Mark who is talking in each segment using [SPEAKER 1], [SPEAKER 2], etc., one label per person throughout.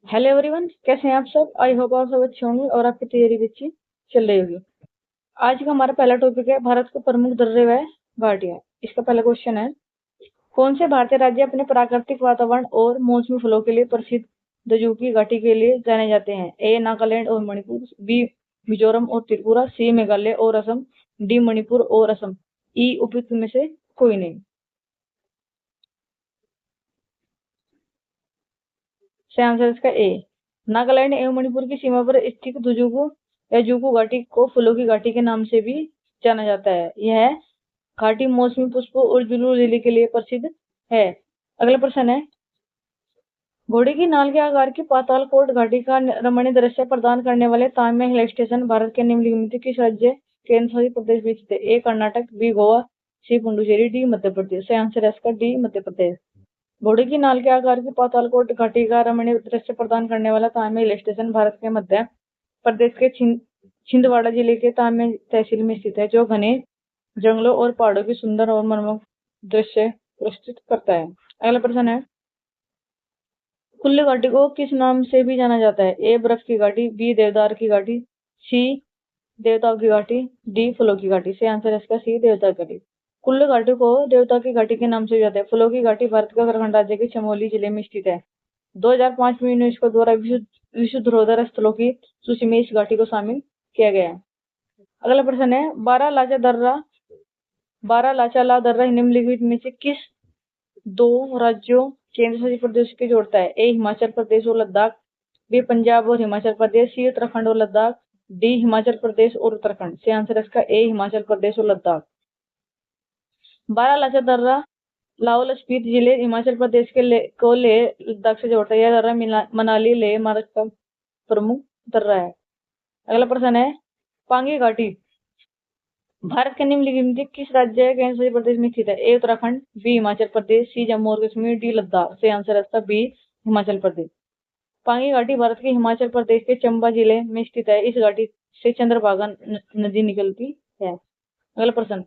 [SPEAKER 1] Hello everyone, कैसे हैं आप सब। आई होप आप सब अच्छे होंगे और आपकी तैयारी भी अच्छी चल रही होगी। आज का हमारा पहला टॉपिक है भारत के प्रमुख दर्रे व घाटियां। इसका पहला क्वेश्चन है, कौन से भारतीय राज्य अपने प्राकृतिक वातावरण और मौसमी फलों के लिए प्रसिद्ध दजू की घाटी के लिए जाने जाते हैं। ए नागालैंड और मणिपुर, बी मिजोरम और त्रिपुरा, सी मेघालय और असम, डी मणिपुर और असम। ई उपयुक्त में से कोई नहीं। सही आंसर इसका ए। नागालैंड एवं मणिपुर की सीमा पर स्थित दुजुकू या जुकू घाटी को फूलों की घाटी के नाम से भी जाना जाता है। यह घाटी मौसमी पुष्पों और जुलू लिली के लिए प्रसिद्ध है। अगला प्रश्न है, घोड़े की नाल के आकार की पातालकोट घाटी का रमणीय दृश्य प्रदान करने वाले ताम्या हिल स्टेशन भारत के निम्नलिखित में किस राज्य केंद्र शासित प्रदेश में स्थित है। ए कर्नाटक, बी गोवा, सी पुडुचेरी, डी मध्य प्रदेश। सही आंसर है इसका डी मध्य प्रदेश। घोड़े की नाल के आकार की पातालकोट घाटी का रमणीय दृश्य प्रदान करने वाला ताम्या हिल स्टेशन भारत के मध्य प्रदेश के छिंदवाड़ा जिले के ताम्या तहसील में स्थित है, जो घने जंगलों और पहाड़ों की सुंदर और मनमोहक दृश्य प्रस्तुत करता है। अगला प्रश्न है, कुल्लू घाटी को किस नाम से भी जाना जाता है। ए बर्फ की घाटी, बी देवदार की घाटी, सी देवताओं की घाटी, डी फूलों की घाटी। से आंसर है इसका सी देवता की घाटी। कुल्लू घाटी को देवता की घाटी के नाम से भी जाता है। फूलों की घाटी भारत के उत्तराखंड राज्य के चमोली जिले में स्थित है। 2005 में यूनेस्को द्वारा विश्व धरोहर स्थलों की सूची में इस घाटी को शामिल किया गया है। अगला प्रश्न है, बारह लाचाला दर्रा निम्नलिखित में से किस दो राज्यों केंद्र शासित प्रदेश के जोड़ता है। ए हिमाचल प्रदेश और लद्दाख, बी पंजाब और हिमाचल प्रदेश, सी उत्तराखंड और लद्दाख, डी हिमाचल प्रदेश और उत्तराखंड। से आंसर इसका ए हिमाचल प्रदेश और लद्दाख। बारालाचा दर्रा लाहौल स्पीति जिले हिमाचल प्रदेश के को लेह लद्दाख से जोड़ता है। यह दर्रा मनाली लेह मार्ग का प्रमुख दर्रा है। अगला प्रश्न है, पांगी घाटी भारत के निम्नलिखित में किस राज्य केंद्र शासित प्रदेश में स्थित है। ए उत्तराखंड, बी हिमाचल प्रदेश, सी जम्मू और कश्मीर, डी लद्दाख। से आंसर है इसका बी हिमाचल प्रदेश। पांगी घाटी भारत के हिमाचल प्रदेश के चंबा जिले में स्थित है। इस घाटी से चंद्रभागा नदी निकलती है। अगला प्रश्न,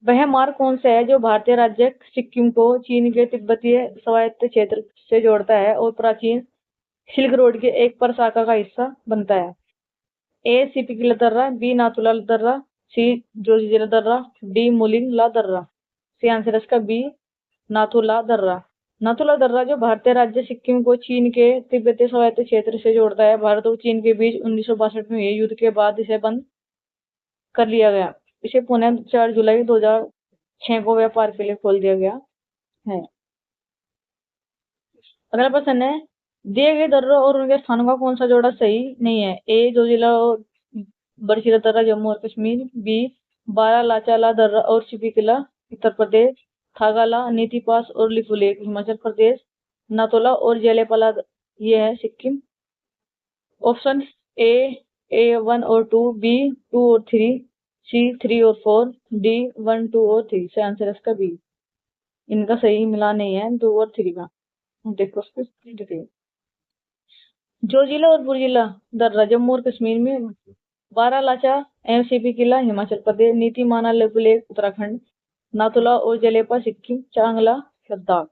[SPEAKER 1] वह मार्ग कौन सा है जो भारतीय राज्य सिक्किम को चीन के तिब्बतीय स्वायत्त क्षेत्र से जोड़ता है और प्राचीन सिल्क रोड के एक प्रशाखा का हिस्सा बनता है। ए सिपिकिला दर्रा, बी नाथुला दर्रा, सी जोजिला दर्रा, डी मुलिंग ला दर्रा। सी आंसर इसका बी नाथुला दर्रा। नाथुला दर्रा जो भारतीय राज्य सिक्किम को चीन के तिब्बतीय स्वायत्त क्षेत्र से जोड़ता है। भारत और चीन के बीच 1962 में हुए युद्ध के बाद इसे बंद कर लिया गया। इसे पुनः 4 जुलाई 2006 को व्यापार के लिए खोल दिया गया है। अगला प्रश्न है, दिए गए दर्रों और उनके स्थानों का कौन सा जोड़ा सही नहीं है। ए जोजिला और बरशीला दर्रा जम्मू और कश्मीर, बी बारालाचाला दर्रा और सिपिकिला उत्तर प्रदेश, थागाला, नीति पास और लिपुलेख हिमाचल प्रदेश, नाथुला और जेलेपाला ये है सिक्किम। ऑप्शन ए 1 और 2, बी 2 और 3, सी 3 और 4, डी 1 2 और 3। से आंसर इसका बी। इनका सही मिला नहीं है 2 और 3 का। देखो डिटेल। जोजिला और बुर्जिला दर्रा जम्मू और कश्मीर में, बारालाचा एमसीपी किला हिमाचल प्रदेश, नीति माना लेक उत्तराखंड, नाथुला और जलेपा सिक्किम, चांगला लद्दाख।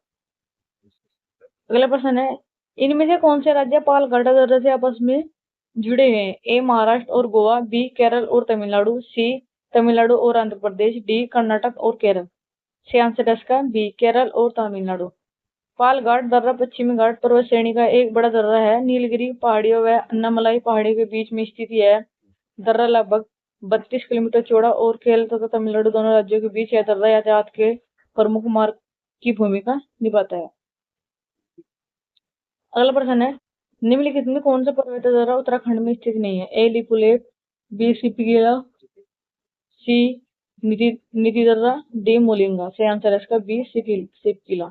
[SPEAKER 1] अगला प्रश्न है, इनमें से कौन से राज्य पालघाट दर्रे से आपस में जुड़े हुए हैं। ए महाराष्ट्र और गोवा, बी केरल और तमिलनाडु, सी तमिलनाडु और आंध्र प्रदेश, डी कर्नाटक और केरल। से आंसर है इसका बी केरल और तमिलनाडु। पालघाट दर्रा पश्चिमी घाट पर्वत श्रेणी का एक बड़ा दर्रा है। नीलगिरी पहाड़ियों व अन्नामलाई पहाड़ियों के बीच में स्थित है। दर्रा लगभग 32 किलोमीटर चौड़ा और केरल तथा तमिलनाडु दोनों राज्यों के बीच यह दर्रा यातायात के प्रमुख मार्ग की भूमिका निभाता है। अगला प्रश्न है, निम्नलिखित में कौन सा पर्वतीय दर्रा उत्तराखंड में स्थित नहीं है। ए लिपुलेख, बी सिपिगिला, सी निधि दर्रा, डी मोलिंगा। से आंसर है इसका बी सिपकिला।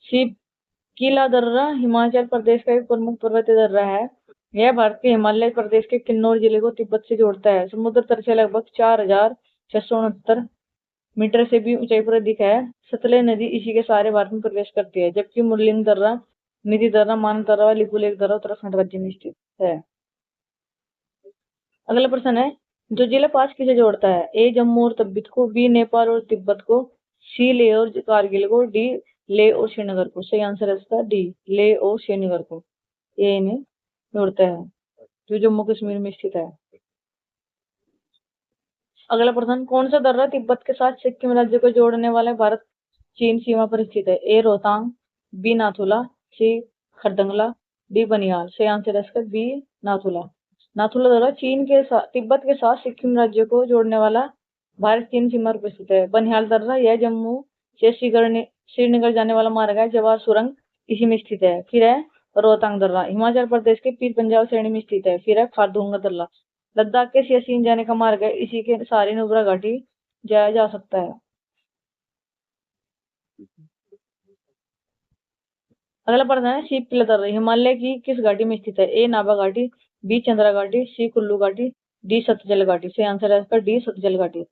[SPEAKER 1] सिपकिला दर्रा हिमाचल प्रदेश का एक प्रमुख पर्वतीय दर्रा है। यह भारत के हिमालय प्रदेश के किन्नौर जिले को तिब्बत से जोड़ता है। समुद्र तल से लगभग 4669 मीटर से भी ऊंचाई पर अधिक है। सतलेज नदी इसी के सहारे भारत में प्रवेश करती है, जबकि मुरलिंग दर्रा, निधि दर्रा, मानस दर्रा और लिपुलेख दर्रा उत्तराखंड राज्य में स्थित है। अगला प्रश्न है, जो जिला पास किसे जोड़ता है। ए जम्मू और तिब्बत को, बी नेपाल और तिब्बत को, सी लेह और कारगिल को, डी लेह और श्रीनगर को। सही आंसर है इसका डी लेह और श्रीनगर को। ये इन्हें जोड़ता है, जो जम्मू कश्मीर में स्थित है। अगला प्रश्न, कौन सा दर्रा तिब्बत के साथ सिक्किम राज्य को जोड़ने वाला भारत चीन सीमा पर स्थित है? ए रोहतांग, बी नाथुला, सी खरदंगला, डी बनिहाल। सही आंसर है इसका बी नाथुला। नाथुला दर्रा चीन के साथ तिब्बत के साथ सिक्किम राज्य को जोड़ने वाला भारत चीन सीमा पर स्थित है। बनिहाल दर्रा यह जम्मू से श्रीनगर जाने वाला मार्ग है, जवाहर सुरंग इसी में स्थित है। फिर है रोहतांग दर्रा हिमाचल प्रदेश के पीर पंजाब श्रेणी में स्थित है। फिर है खारदुंगा दर्रा लद्दाख के सियाचिन जाने का मार्ग है, इसी के सहारे नुब्रा घाटी जाया जा सकता है। अगला प्रश्न है, शीत किला दर्रा हिमालय की किस घाटी में स्थित है? ए नाभा घाटी, बी चंद्रा घाटी, सी कुल्लू घाटी, डी सतजल घाटी। सही आंसर है इसका डी सतजल घाटी।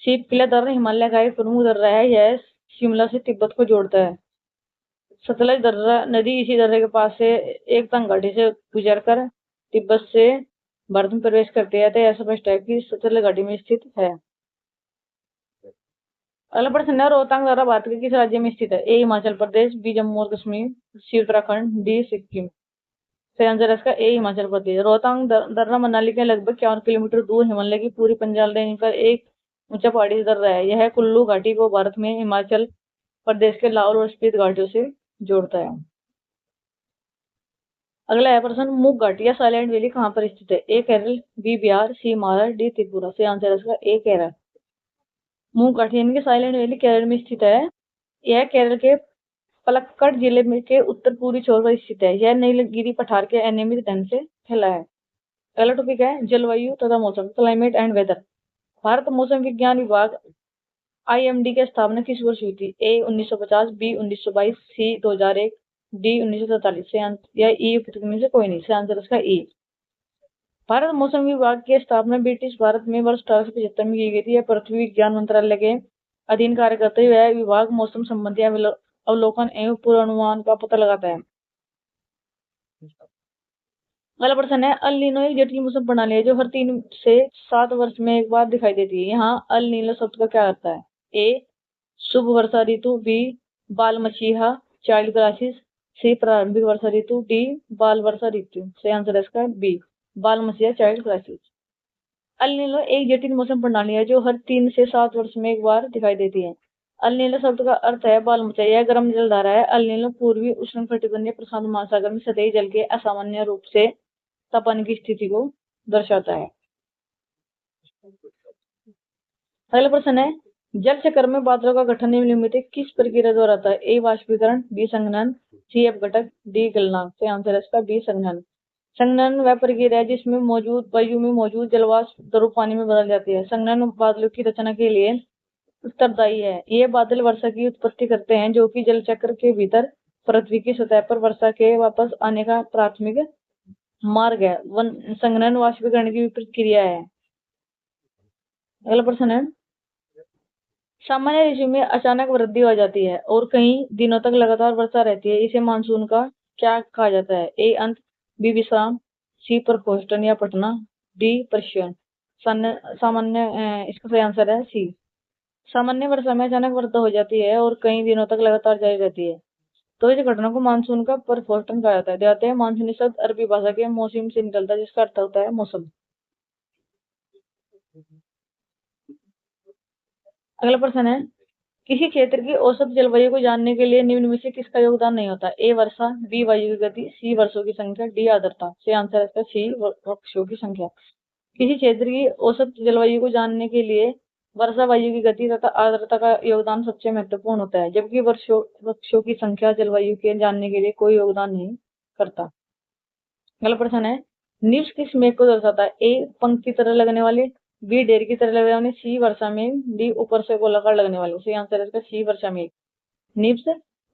[SPEAKER 1] शीत किला दर्रा हिमालय का एक प्रमुख दर्रा है, यह शिमला से तिब्बत को जोड़ता है। सतलज दर्रा नदी इसी दर्रे के पास से एक तंग घाटी से गुजरकर तिब्बत से भारत में प्रवेश करती है, तो यह स्पष्ट है कि सतलज घाटी में स्थित है। अगला प्रश्न है, रोहतांग दर्रा भारत के किस राज्य में स्थित है? ए हिमाचल प्रदेश, बी जम्मू और कश्मीर, सी उत्तराखंड, डी सिक्किम। सही आंसर है इसका ए हिमाचल प्रदेश। रोहतांग दर्रा मनाली के लगभग 51 किलोमीटर दूर हिमालय की पूरी पंजाब रेंज पर एक ऊंचा पहाड़ी दर्रा है। यह कुल्लू घाटी को भारत में हिमाचल प्रदेश के लाहौल और स्पीति घाटियों से जोड़ता है। अगला है प्रश्न, मुग घाटी या साइलेंट वैली कहाँ पर स्थित है? ए केरल, बी बिहार, सी महाराष्ट्र, डी त्रिपुरा। सही आंसर है इसका ए केरल। मुग घाटी यानी कि साइलेंट वैली केरल में स्थित है। यह केरल के पलक्कड़ जिले में के उत्तर पूर्वी छोर पर स्थित है। यह नीलगिरी पठार के अनियमित ढंग से फैला है। अगला टॉपिक है जलवायु तथा मौसम, क्लाइमेट एंड वेदर। भारत मौसम विज्ञान विभाग IMD की स्थापना किस वर्ष हुई थी? ए 1950, बी 1922, सी 2001, डी 1943। या ई में से कोई नहीं। सही आंसर इसका ई। भारत मौसम विभाग की स्थापना ब्रिटिश भारत में वर्ष 1875 में की गई थी। यह पृथ्वी विज्ञान मंत्रालय के अधीन कार्य करते हुए यह विभाग मौसम संबंधी अवलोकन एवं पूर्वानुमान का पता लगाता है। अगला प्रश्न है, अल नीनो एक जटिल मौसम प्रणाली है जो हर 3 से 7 वर्ष में एक बार दिखाई देती है। यहाँ अल नीनो शब्द का क्या अर्थ है? ए शुभ वर्षा ऋतु, बी बाल मसीहा चाइल्ड क्राइसिस, सी प्रारंभिक वर्षा ऋतु, डी बाल वर्षा ऋतु। सही आंसर है इसका बी बाल मसीहा चाइल्ड क्राइसिस। अल नीनो एक जटिल मौसम प्रणाली है जो हर 3 से 7 वर्ष में एक बार दिखाई देती है। अल नीनो शब्द का अर्थ है बाल मसीहा, यह गर्म जलधारा है। अल नीनो पूर्वी उष्णकटिबंधीय प्रशांत महासागर में सतही जल के असामान्य रूप से तापमान की स्थिति को दर्शाता है। अगला प्रश्न है, जल चक्र में बादलों का गठन निम्नलिखित किस प्रक्रिया द्वारा होता है? ए वाष्पीकरण, बी संघनन, सी अपघटन, डी गलनांक। सही आंसर है इसका बी संघनन। संघनन वह प्रक्रिया है जिसमें मौजूद वायु में मौजूद जलवाष्प द्रव पानी में बदल जाती है। संघनन बादलों की रचना के लिए उत्तरदायी है। ये बादल वर्षा की उत्पत्ति करते हैं, जो कि जल चक्र के भीतर पृथ्वी की सतह पर वर्षा के वापस आने का प्राथमिक मार्ग है। संघनन वाष्पीकरण की विपरीत क्रिया है। अगला प्रश्न है, सामान्य ऋतु में अचानक वृद्धि हो जाती है और कई दिनों तक लगातार वर्षा रहती है, इसे मानसून का क्या कहा जाता है? ए अंत, बी विश्राम, सी प्रकोष्ठन या पटना, डी प्रश्यन। सामान्य इसका सही आंसर है सी। सामान्य वर्षा में अचानक वर्षा हो जाती है और कई दिनों तक लगातार जारी रहती है, तो इस घटना को मानसून का प्रकोष्ठन कहा जाता है। जाते हैं मानसूनी शब्द अरबी भाषा के मौसम से निकलता है, जिसका अर्थ होता है मौसम। अगला प्रश्न है, किसी क्षेत्र की औसत जलवायु को जानने के लिए निम्न में से किसका योगदान नहीं होता? ए वर्षा, बी वायु की गति, सी वर्षों की संख्या, डी आर्द्रता। सही आंसर है इसका सी वर्षों की संख्या। किसी क्षेत्र की औसत जलवायु को जानने के लिए वर्षा, वायु की गति तथा आर्द्रता का योगदान सबसे महत्वपूर्ण होता है, जबकि वृक्षों की संख्या जलवायु के जानने के लिए कोई योगदान नहीं करता। अगला प्रश्न है, निम्स किस मेघ को दर्शाता है? ए पंख की तरह लगने वाले, बी ढेर की तरह लगने वाले, सी वर्षा मेघ, डी ऊपर से गोलाकार लगने वाले। सही आंसर है इसका सी वर्षा मेघ। निम्स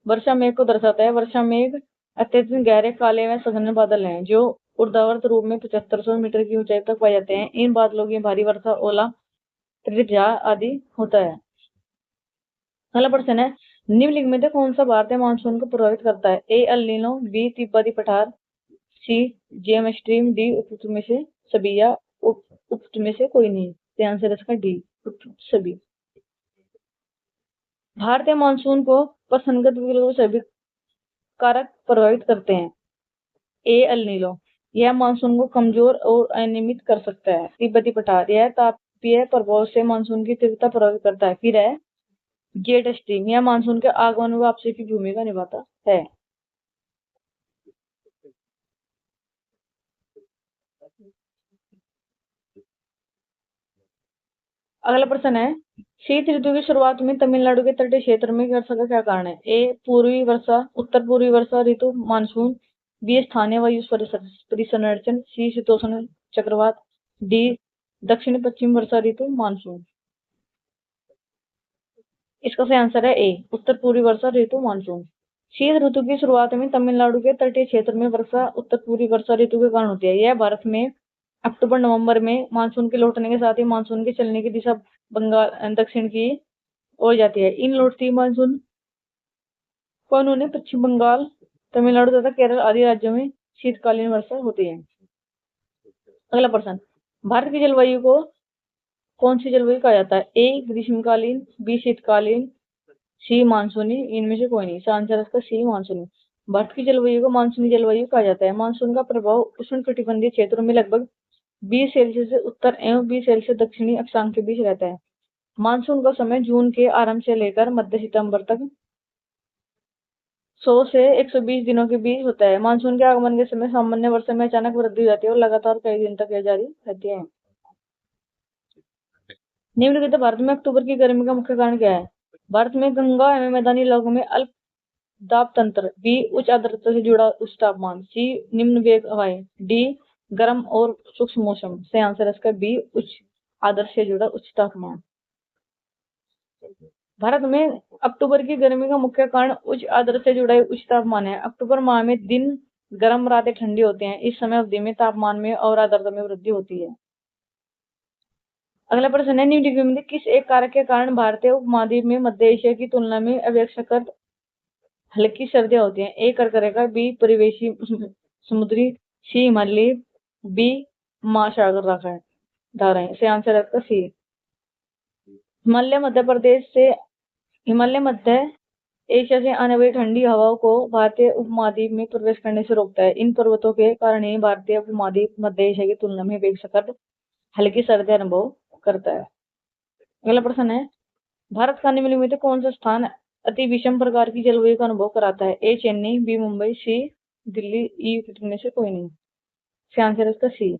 [SPEAKER 1] वर्षा मेघ को दर्शाता है। वर्षा मेघ अत्यधिक गहरे काले व सघन बादल हैं, जो ऊर्ध्वाधर रूप में 7500 मीटर की ऊंचाई तक पाए जाते हैं। इन बादलों की भारी वर्षा, ओला, त्रिज्या आदि होता है। अगला प्रश्न है, निम्नलिखित में से कौन सा भारतीय मानसून को प्रभावित करता है? ए अल नीनो, बी तिब्बती पठार, सी जेम स्ट्रीम, डी उपयुक्त में से सभी या उपयुक्त में से कोई नहीं। आंसर इसका डी उपयुक्त सभी। भारतीय मानसून को प्रसंगत सभी कारक प्रभावित करते हैं। ए अल नीनो, यह मानसून को कमजोर और अनियमित कर सकता है। तिब्बती पठार, यह तापीय प्रभाव से मानसून की तीव्रता प्रभावित करता है। फिर है जेट स्ट्रीम, यह मानसून के आगमन व वापसी की भूमिका निभाता है। अगला प्रश्न है, शीत ऋतु की शुरुआत में तमिलनाडु के तटीय क्षेत्र में वर्षा का क्या कारण है? ए पूर्वी वर्षा, उत्तर पूर्वी वर्षा ऋतु मानसून, बी स्थानीय वायु परिसंचरण, सी शीतोष्ण चक्रवात, डी दक्षिण पश्चिम वर्षा ऋतु मानसून। इसका सही आंसर है ए उत्तर पूर्वी वर्षा ऋतु मानसून। शीत ऋतु की शुरुआत में तमिलनाडु के तटीय क्षेत्र में वर्षा उत्तर पूर्वी वर्षा ऋतु के कारण होती है। यह भारत में अक्टूबर नवंबर में मानसून के लौटने के साथ ही मानसून के चलने की दिशा बंगाल दक्षिण की ओर जाती है। इन लौटती मानसून को उन्होंने पश्चिम बंगाल, तमिलनाडु तथा केरल आदि राज्यों में शीतकालीन वर्षा होती है। अगला प्रश्न, भारत की जलवायु को कौन सी जलवायु कहा जाता है? ए ग्रीष्मकालीन, बी शीतकालीन, सी मानसूनी, इनमें से कोई नहीं। इसका आंसर इसका सी मानसूनी। भारत की जलवायु को मानसूनी जलवायु कहा जाता है। मानसून का प्रभाव उष्णकटिबंधीय क्षेत्रों में लगभग 20 सेल्सियस से उत्तर एवं 20 सेल्सियस दक्षिणी अक्षांश के बीच रहता है। मानसून का समय जून के आरंभ से लेकर मध्य सितंबर तक 100 से 120 दिनों के बीच होता है। मानसून के आगमन के समय सामान्य वर्षा में अचानक वृद्धि हो जाती है और लगातार कई दिन तक यह जारी रहती है। निम्नलिखित भारत में अक्टूबर की गर्मी का मुख्य कारण क्या है? भारत में गंगा एवं मैदानी इलाकों में अल्प दाब तंत्र, बी उच्च आर्द्रता से जुड़ा उच्च तापमान, सी निम्न वेग हवाएं, डी गर्म और शुष्क मौसम। सही आंसर है इसका बी उच्च आर्द्रता से जुड़ा उच्च तापमान। भारत में अक्टूबर की गर्मी का मुख्य कारण उच्च आर्द्रता से जुड़ा उच्च तापमान है। अक्टूबर माह में दिन गर्म, रातें ठंडी होती हैं। इस समय अवधि में तापमान में और आर्द्रता में वृद्धि होती है। अगला प्रश्न है, निम्नलिखित में किस एक कारक के कारण भारतीय उपमहाद्वीप में मध्य एशिया की तुलना में अपेक्षाकृत हल्की सर्दियां होती हैं? ए कर्करेखा, बी परिवेशी समुद्री, सी हिमालय, बी महासागर धाराएं। से आंसर है आपका सी। हिमालय मध्य एशिया से आने वाली ठंडी हवाओं को भारतीय उपमहाद्वीप में प्रवेश करने से रोकता है। इन पर्वतों के कारण ही भारतीय उपमहाद्वीप मध्य एशिया की तुलना में अपेक्षाकृत हल्की सर्दी अनुभव करता है। अगला प्रश्न है, भारत का निम्नलिखित में कौन सा स्थान अति विषम प्रकार की जलवायु का अनुभव कराता है? ए चेन्नई, बी मुंबई, सी दिल्ली, ई में से कोई नहीं। इसका आंसर है इसका सी।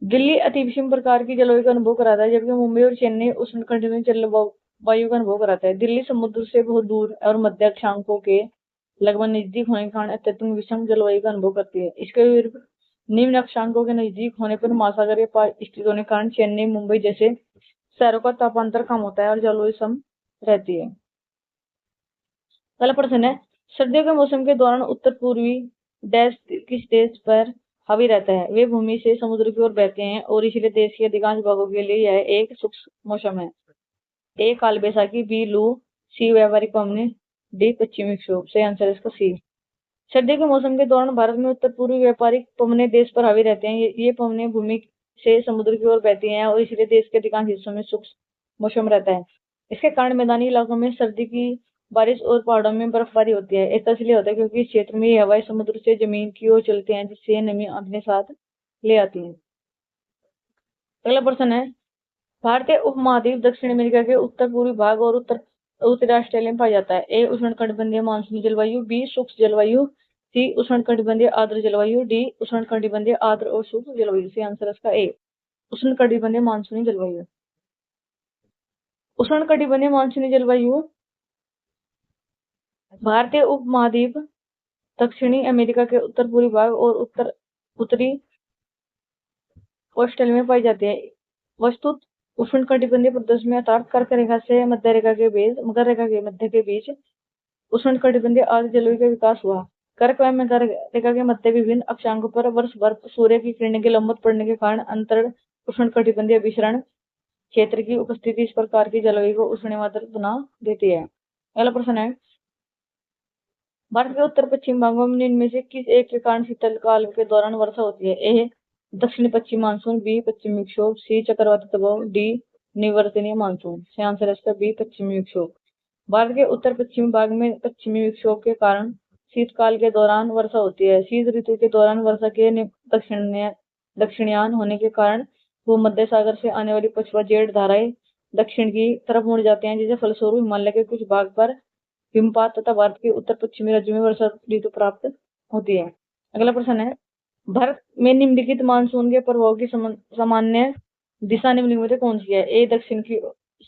[SPEAKER 1] दिल्ली अति विषम प्रकार की जलवायु का अनुभव कराता है, जबकि मुंबई और चेन्नई उष्णकटिबंधीय जलवायु का अनुभव कराता है। दिल्ली समुद्र से बहुत दूर और मध्य अक्षांशों के लगभग नजदीक होने के कारण अत्यंत विषम जलवायु का अनुभव करती है। इसके विरुद्ध निम्न अक्षांशों के नजदीक होने पर महासागर के पास स्थित होने के कारण चेन्नई, मुंबई जैसे शहरों का तापांतर कम होता है और जलवायु सम रहती है। पहला प्रश्न है, सर्दियों के मौसम के दौरान उत्तर पूर्वी देश किस देश पर हावी रहता है? वे भूमि से समुद्र की ओर बहते हैं और इसलिए देश के अधिकांश भागों के लिए यह एक शुष्क मौसम है। ए काल बैसाखी, बी लू, सी व्यापारिक पवने, डी पश्चिमी विक्षोभ। सही आंसर है इसका सी। सर्दी के मौसम के दौरान भारत में उत्तर पूर्वी व्यापारिक पवने देश पर हावी रहते हैं। ये पवने भूमि से समुद्र की ओर बहती हैं और इसलिए देश के अधिकांश हिस्सों में शुष्क मौसम रहता है। इसके कारण मैदानी इलाकों में सर्दी की बारिश और पहाड़ों में बर्फबारी होती है। ऐसा इसलिए होता है क्योंकि इस क्षेत्र में ये हवाएं समुद्र से जमीन की ओर चलती हैं, जिससे ये नमी अपने साथ ले आती है। अगला प्रश्न है, भारतीय उपमहाद्वीप दक्षिण अमेरिका के उत्तर पूर्वी भाग और उत्तरी ऑस्ट्रेलिया में पाया जाता है। ए उष्णकटिबंधीय मानसूनी जलवायु, बी शुष्क जलवायु, सी उष्णकटिबंधीय आर्द्र जलवायु, डी उष्णकटिबंधीय आर्द्र और शुष्क जलवायु। सी आंसर इसका ए उष्णकटिबंधीय मानसूनी जलवायु। उष्णकटिबंधीय मानसूनी जलवायु भारतीय उपमहाद्वीप दक्षिणी अमेरिका के उत्तर पूर्वी भाग और उत्तरी ऑस्ट्रेलिया में पाई जाती है। वस्तुत उष्णकटिबंधीय प्रदेश में अर्थात कर्क रेखा से मध्य रेखा के बीच, मकर रेखा के मध्य के बीच उष्णकटिबंधीय आर्द्र जलवायु का विकास हुआ। कर्क व मकर रेखा के मध्य विभिन्न अक्षांशों पर वर्ष भर सूर्य की किरणें के लंबवत पड़ने के कारण अंतर उष्णकटिबंधीय विसरण क्षेत्र की उपस्थिति इस प्रकार की जलवायु को उष्णमात्र बना देती है। अगला प्रश्न है, भारत के उत्तर पश्चिम भागों में इनमें से किस एक के कारण शीतकाल के दौरान वर्षा होती है? ए दक्षिण पश्चिम मानसून, बी पश्चिमी विक्षोभ, सी चक्रवाती दबाव, डी निवर्तनीय मानसून। सही आंसर है इसका बी पश्चिमी विक्षोभ। भारत के उत्तर पश्चिमी भाग में पश्चिमी विक्षोभ के कारण शीतकाल के दौरान वर्षा होती है। शीत ऋतु के दौरान वर्षा के दक्षिणायन होने के कारण भूमध्य सागर से आने वाली पछुआ जेठ धाराएं दक्षिण की तरफ मुड़ जाते हैं, जिससे फलस्वरूप हिमालय के कुछ भाग पर हिमपात तथा भारत के उत्तर पश्चिमी राज्यों में वर्षा ऋतु प्राप्त होती है। अगला प्रश्न है, भारत में निम्नलिखित मानसून के प्रभाव की सामान्य दिशा निम्नलिखित में से कौन सी है? ए दक्षिण की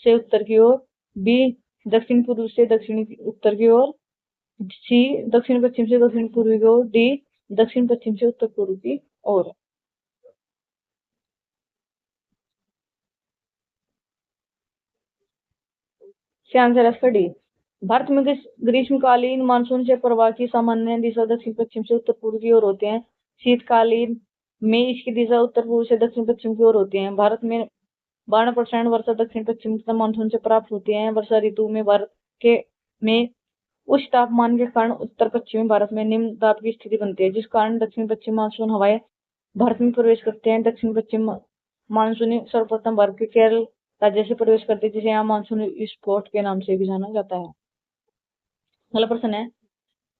[SPEAKER 1] से उत्तर की ओर, बी दक्षिण पूर्व से दक्षिण उत्तर की ओर, सी दक्षिण पश्चिम से दक्षिण पूर्व की ओर, डी दक्षिण पश्चिम से उत्तर पूर्व की ओर। आंसर है इसका डी। भारत में ग्रीष्मकालीन मानसून से प्रवाह की सामान्य दिशा दक्षिण पश्चिम से उत्तर पूर्व की ओर होते हैं। शीतकालीन में इसकी दिशा उत्तर पूर्व से दक्षिण पश्चिम की ओर होती है। भारत में 12% वर्षा दक्षिण पश्चिम तथा मानसून से प्राप्त होती है। वर्षा ऋतु में भारत के में उच्च तापमान के कारण उत्तर पश्चिमी भारत में निम्न दाब की स्थिति बनती है, जिस कारण दक्षिण पश्चिम मानसून हवाएं भारत में प्रवेश करते हैं। दक्षिण पश्चिम मानसून सर्वप्रथम भारत के केरल राज्य से प्रवेश करते हैं, जिसे यहाँ मानसून विस्फोट के नाम से भी जाना जाता है। अगला प्रश्न है,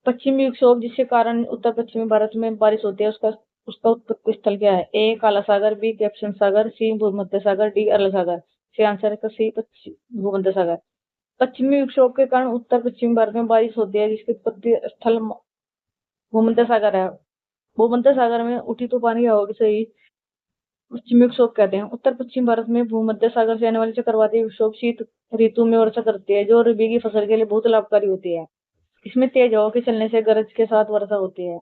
[SPEAKER 1] पश्चिमी विक्षोभ जिसके कारण उत्तर पश्चिमी भारत में बारिश होती है, उसका उत्पत्ति स्थल क्या है? ए काला सागर, बी कैप्शन सागर, सी भूमध्य सागर, डी अरल सागर। इसका आंसर है सी भूमध्य सागर। पश्चिमी विक्षोभ के कारण उत्तर पश्चिमी भारत में बारिश होती है, जिसकी उत्पत्ति स्थल भूमध्य सागर है। भूमध्य सागर में उठी तूफानी हवा से ही पश्चिमी विक्षोभ कहते हैं। उत्तर पश्चिम भारत में भूमध्य सागर से आने वाली चक्रवाती विक्षोभ शीत ऋतु में वर्षा करती है, जो रबी की फसल के लिए बहुत लाभकारी होती है। इसमें तेज हवा के चलने से गरज के साथ वर्षा होती है।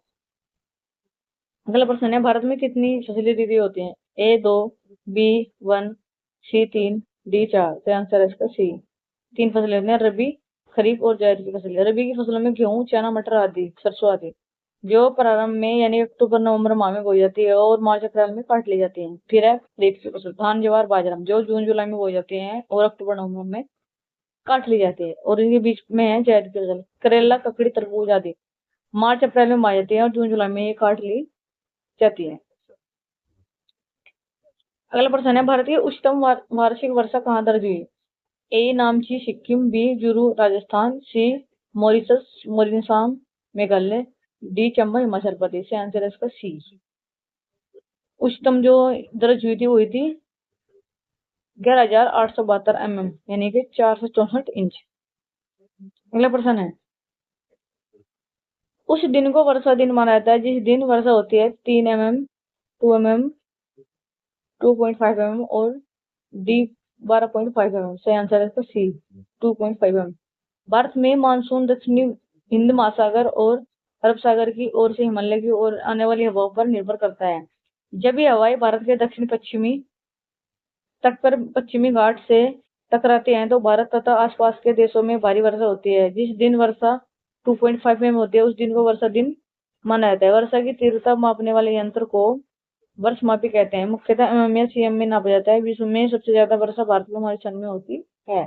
[SPEAKER 1] अगला प्रश्न है, भारत में कितनी फसली ऋतु होती हैं? ए 2, बी 1, सी 3, डी 4। तो आंसर है इसका सी। 3 फसलें होती हैं, रबी, खरीफ और जायद की फसलें। रबी की फसलों में गेहूं, चना, मटर आदि, सरसों आदि, जो प्रारंभ में यानी अक्टूबर नवंबर माह में बोई जाती है और मार्च अप्रैल में काट ली जाती है। फिर है खरीफ की फसल, धान, ज्वार, बाजरा, जो जून जुलाई में बोई जाती है और अक्टूबर नवंबर में काट ली जाती है। और इनके बीच में है जायद की फसल, करेला, ककड़ी, तरबूज आदि, मार्च अप्रैल में बोई जाती है और जून जुलाई में ये काट ली जाती है। अगला प्रश्न है, भारत की उच्चतम वार्षिक वर्षा कहाँ दर्ज हुई? ए नामची सिक्किम, बी जुरू राजस्थान, सी Mauritius मोरिनसाम Meghalaya, D Chamba Himachal Pradesh. Answer है इसका सी। उच्चतम जो दर्ज हुई थी 11,872 mm यानी कि 464 इंच। अगला प्रश्न है, उस दिन को वर्षा दिन माना जाता है जिस दिन वर्षा होती है 3 mm, 2 mm, 2.5 mm और डी 12.5 mm। सही आंसर है इसका सी 2.5 mm। भारत में मानसून दक्षिणी हिंद महासागर और अरब सागर की ओर से हिमालय की ओर आने वाली हवाओं पर निर्भर करता है। जब ये हवाएं भारत के दक्षिण पश्चिमी तट पर पश्चिमी घाट से टकराते हैं तो भारत तथा आसपास के देशों में भारी वर्षा होती है। जिस दिन वर्षा 2.5 mm होती है उस दिन को वर्षा दिन माना जाता है। वर्षा की तीव्रता मापने वाले यंत्र को वर्षमापी कहते हैं। मुख्यतः mm या cm में नापा जाता है। विश्व में सबसे ज्यादा वर्षा भारत में मॉरिशस में होती है।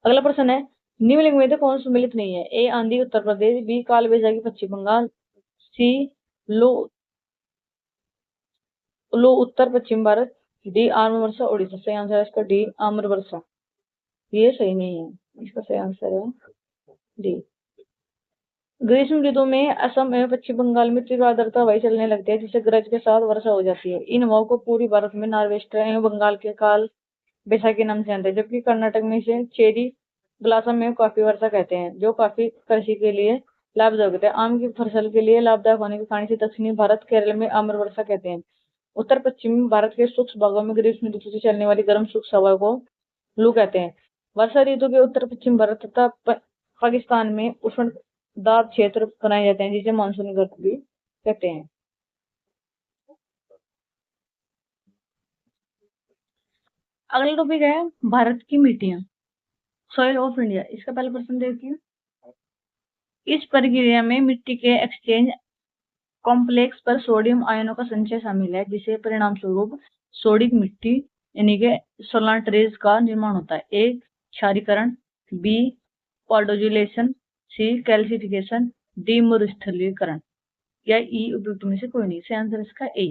[SPEAKER 1] अगला प्रश्न है, निम्नलिखित में से कौन सम्मिलित नहीं है? ए आंधी उत्तर प्रदेश, बी काल वैशाखी पश्चिम बंगाल, सी लो लो उत्तर पश्चिम भारत, डी आम्र वर्षा उड़ीसा। सही आंसर है इसका डी आम्र वर्षा। ये सही नहीं है, इसका सही आंसर है डी। ग्रीष्म ऋतु में असम एवं पश्चिम बंगाल में तीव्र आर्द्रता हवाएं चलने लगती है, जिससे गरज के साथ वर्षा हो जाती है। इन हवाओं को पूरी भारत में नॉर्वेस्टर एवं बंगाल के काल वैशाखी नाम से जानते हैं, जबकि कर्नाटक में इसे चेरी ब्लॉसम में काफी वर्षा कहते हैं, जो काफी कृषि के लिए लाभदायक होता है। आम की फसल के लिए लाभदायक होने के कारण से दक्षिणी भारत केरल में आम्र वर्षा कहते हैं। उत्तर पश्चिमी भारत के शुष्क भागों में ग्रीष्म ऋतु से चलने वाली गर्म शुष्क हवा को लू कहते हैं। वर्षा ऋतु के उत्तर पश्चिम भारत तथा पाकिस्तान में उष्ण दाब क्षेत्र बनाए जाते हैं, जिसे मानसूनी गर्त भी कहते हैं। अगला टॉपिक है भारत की मिट्टियां, सॉइल ऑफ इंडिया। इसका पहला प्रश्न देखिए, इस प्रक्रिया में मिट्टी के एक्सचेंज कॉम्प्लेक्स पर सोडियम आयनों का संचय शामिल है, जिसे परिणाम स्वरूप सोडिक मिट्टी यानी कि सोलांट्रेज का निर्माण होता है। ए क्षारीकरण, बी पॉल्डोजुलेशन, सी कैल्सिफिकेशन, डी मरुस्थलीकरण या ई उपयुक्त में से कोई नहीं। से आंसर इसका ए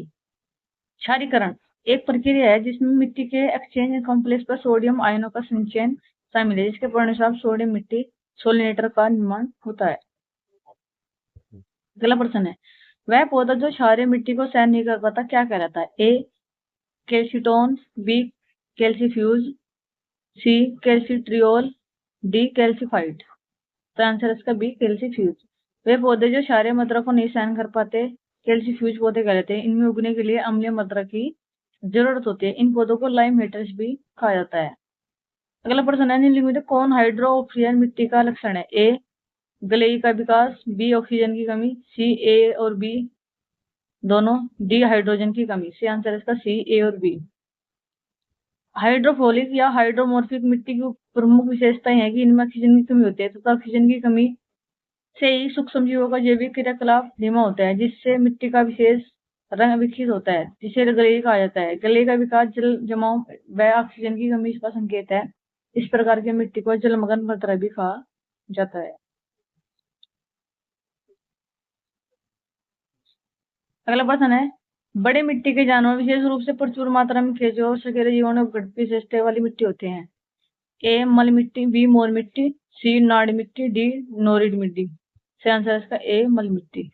[SPEAKER 1] क्षारीकरण एक प्रक्रिया है जिसमें मिट्टी के एक्सचेंज कॉम्प्लेक्स पर सोडियम आयनों का संचयन शामिल है, जिसके परिणामस्वरूप सोडियम मिट्टी सोलिनेटर का निर्माण होता है। अगला प्रश्न है, वह पौधा जो क्षारीय मिट्टी को सहन नहीं कर पाता क्या कहलाता है? ए कैल्सीटोन, बी कैल्सीफ्यूज, सी कैल्सीट्रियोल, डी कैल्सीफाइड। तो आंसर इसका बी कैल्सीफ्यूज। वे पौधे जो क्षारीय मात्रा को नहीं सहन कर पाते कैल्सीफ्यूज पौधे कहलाते हैं। इनमें उगने के लिए अम्लीय मात्रा की जरूरत होती है। इन पौधों को लाइम हेटर्स भी कहा जाता है। अगला प्रश्न है, निम्नलिखित में कौन हाइड्रोक्सियन मिट्टी का लक्षण है? ए गलेई का विकास, बी ऑक्सीजन की कमी, सी ए और बी दोनों, डी हाइड्रोजन की कमी। सी आंसर इसका सी ए और बी। हाइड्रोफोलिक या हाइड्रोमोर्फिक मिट्टी की प्रमुख विशेषताएं हैं कि इनमें ऑक्सीजन की कमी होती है तथा ऑक्सीजन की कमी से ही सूक्ष्म जीवों का जैविक क्रियाकलाप धीमा होता है, जिससे मिट्टी का विशेष रंग विकसित होता है, जिसे गलेई कहा जाता है। गलेई का विकास जल जमाव व ऑक्सीजन की कमी का संकेत है। इस प्रकार की मिट्टी को जलमग्न मृदा भी कहा जाता है। अगला प्रश्न है, बड़े मिट्टी के जानवर विशेष रूप से प्रचुर मात्रा में केंचुए और सकेरे जीवाणु विशेषता वाली मिट्टी होते हैं। ए मल मिट्टी, बी मोर मिट्टी, सी नाड़ मिट्टी, डी नोरिड मिट्टी। से आंसर इसका ए मल मिट्टी।